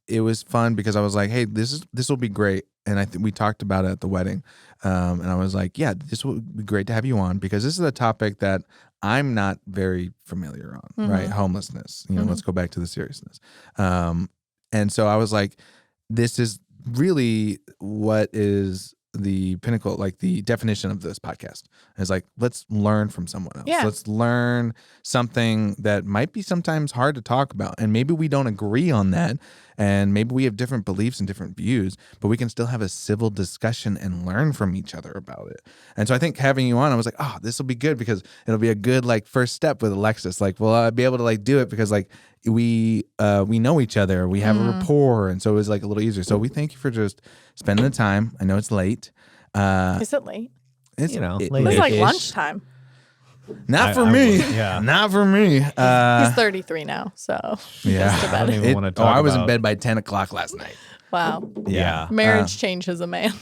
it was fun because I was like, hey, this will be great, and I think we talked about it at the wedding, and I was like, yeah, this will be great to have you on because this is a topic that I'm not very familiar on, right? Homelessness. Let's go back to the seriousness. And so I was like, this is really what is the pinnacle, like the definition of this podcast is like, let's learn from someone else. Yeah. Let's learn something that might be sometimes hard to talk about. And maybe we don't agree on that. And maybe we have different beliefs and different views, but we can still have a civil discussion and learn from each other about it. And so I think having you on, I was like, oh, this will be good because it'll be a good like first step with Alexis. Like, well, I'll be able to like do it because like we know each other, we have a rapport, and so it was like a little easier. So we thank you for just spending the time. I know it's late. Is it late? It's late. It was like lunchtime. Not for me. Yeah. Not for me. He's 33 now, so yeah. goes to bed. I don't even want to talk I was in about- bed by 10 o'clock last night. Wow. Yeah. Marriage changes a man.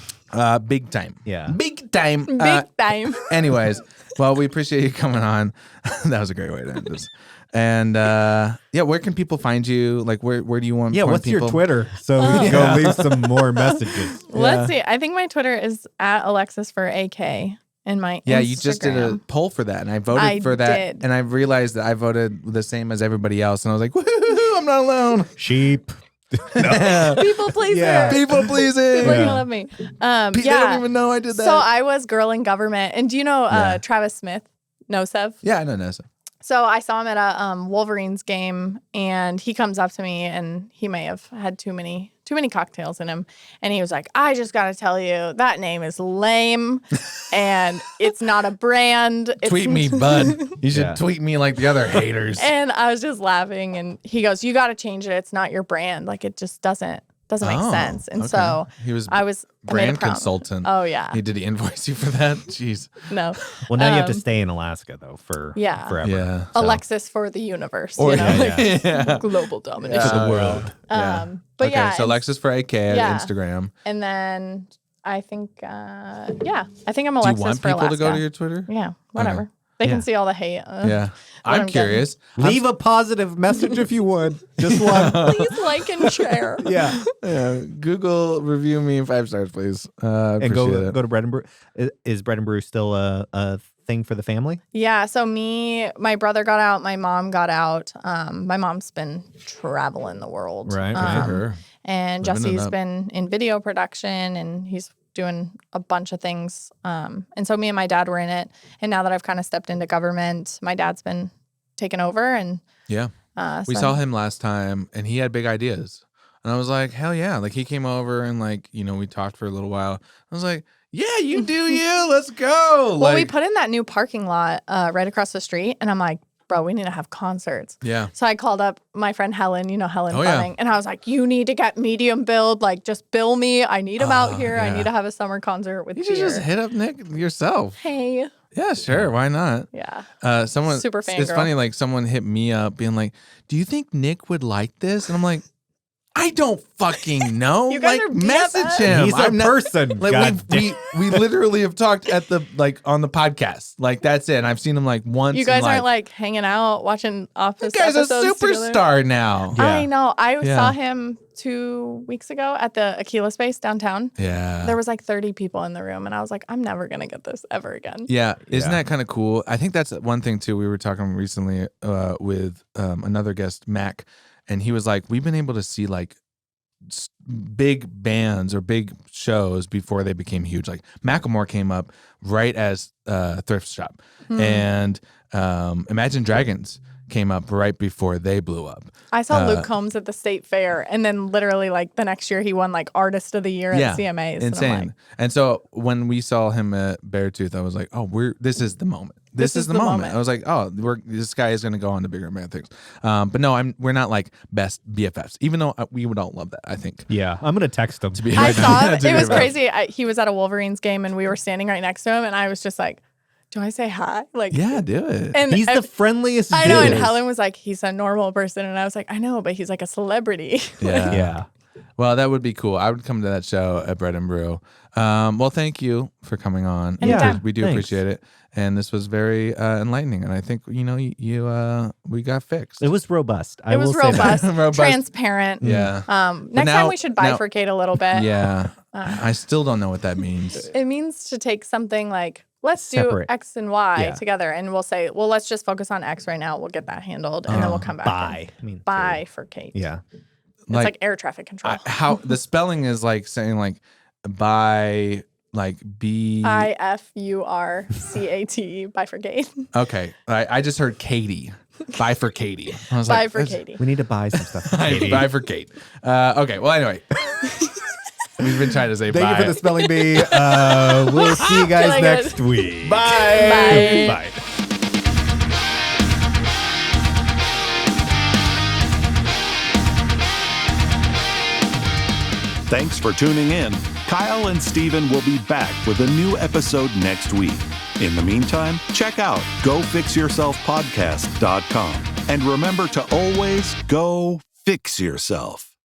Big time. Yeah. Big time. Big time. Anyways, well, we appreciate you coming on. That was a great way to end this. And where can people find you? Like, where do you want? Yeah, point what's people? your Twitter? So we can go leave some more messages. Let's see. I think my Twitter is at Alexis for AK. And my Yeah, Instagram. you just did a poll for that, and I voted I for that, did. and I realized that I voted the same as everybody else, and I was like, woohoo, I'm not alone. Sheep. People pleaser. Yeah. People pleasing. People love me. They don't even know I did that. So I was girl in government. And do you know Yeah. Travis Smith? Nosev? Yeah, I know Nessa. So I saw him at a Wolverines game, and he comes up to me, and he may have had too many cocktails in him, and he was like, "I just got to tell you, that name is lame, and it's not a brand." Tweet me, bud. You should tweet me like the other haters. And I was just laughing, and he goes, "You got to change it. It's not your brand. Like it just doesn't make sense." And so he was I made a brand promise. consultant. Oh yeah, Did he invoice you for that? Jeez. no. Well, now you have to stay in Alaska though for forever. Yeah. So- Alexis for the universe, Or- you know, yeah. like global domination. For the world. But okay, yeah, so Alexis for AK at Yeah. Instagram. and then I think, I think I'm Do you Alexis want for people Alaska. to go to your Twitter? Yeah, whatever. Okay. They Yeah. can see all the hate. Yeah. I'm I'm curious. Leave a positive message if you would. Just one. Please like and share. Yeah. Google review me 5 stars, please. And Appreciate go it. to Bread and Brew. Is Bread and Brew still a thing for the family? Yeah, so my brother got out, my mom got out. My mom's been traveling the world. Right, Good for her. And Living it Jesse's up. been in video production, and he's doing a bunch of things. And so me and my dad were in it. And now that I've kind of stepped into government, my dad's been taken over. And Yeah. We so- saw him last time, and he had big ideas. And I was like, hell yeah. Like, he came over, and, like, we talked for a little while. I was like, yeah, you do you. Let's go. Well, we like, put in that new parking lot right across the street. And I'm like, bro, we need to have concerts. yeah. So I called up my friend Helen, Helen Oh, yeah. Fleming, and I was like, you need to get medium build, like just bill me. I need him out here. I yeah. need to have a summer concert with You should beer. just hit up Nick yourself. Hey. Yeah, sure. Why not? Yeah. Someone Super It's fangirl. funny, like someone hit me up being like, do you think Nick would like this? And I'm like, I don't fucking know. You guys like, are message BFFs. him. He's a I'm not- person. Like God we literally have talked at the on the podcast. Like that's it. And I've seen him like once. You in guys life. aren't like hanging out watching Office This guy's a episodes together? superstar now. Yeah. I know. I Yeah. saw him 2 weeks ago at the Aquila space downtown. Yeah. There was like 30 people in the room, and I was like, I'm never gonna get this ever again. Yeah, isn't Yeah. that kind of cool? I think that's one thing too. We were talking recently with another guest, Mac, and he was like, "We've been able to see like big bands or big shows before they became huge. Like Macklemore came up right as Thrift Shop, and Imagine Dragons came up right before they blew up. I saw Luke Combs at the state fair, and then literally like the next year he won like Artist of the Year at CMAs. Insane. And I'm like, And so when we saw him at Beartooth, I was like, "Oh, this is the moment. This is the moment." I was like, "Oh, this guy is going to go on to bigger and better things." But no, we're not like best BFFs, even though we would all love that. I think. Yeah, I'm gonna text him. be I right saw now. it. It was crazy. He was at a Wolverines game, and we were standing right next to him, and I was just like, do I say hi? Like, Yeah, do it. And He's the friendliest. I know. dude. And Helen was like, he's a normal person, and I was like, I know, but he's like a celebrity. Yeah. Yeah. Well, that would be cool. I would come to that show at Bread and Brew. Well, thank you for coming on. Anytime. We do Thanks. appreciate it. And this was very enlightening. And I think, we got fixed. It was robust. It was will say that. robust, transparent. Yeah. Next now- time we should bifurcate a little bit. Yeah. I still don't know what that means. It means to take something like let's do separate. X and Y Yeah. together. And we'll say, well, let's just focus on X right now. We'll get that handled. And then we'll come back. Bye. I mean, Bifurcate. yeah. It's like air traffic control. How the spelling is like saying like by like B. IFURCAT, bifurcate. Okay. I just heard Katie. Bifurcating. I was like, Bifurcating. We need to buy some stuff. bifurcate. Okay. Well, anyway. We've been trying to say Thank bye. you for the spelling bee. We'll see you guys Killing next week. Bye. Bye. Bye. Thanks for tuning in. Kyle and Steven will be back with a new episode next week. In the meantime, check out gofixyourselfpodcast.com. And remember to always go fix yourself.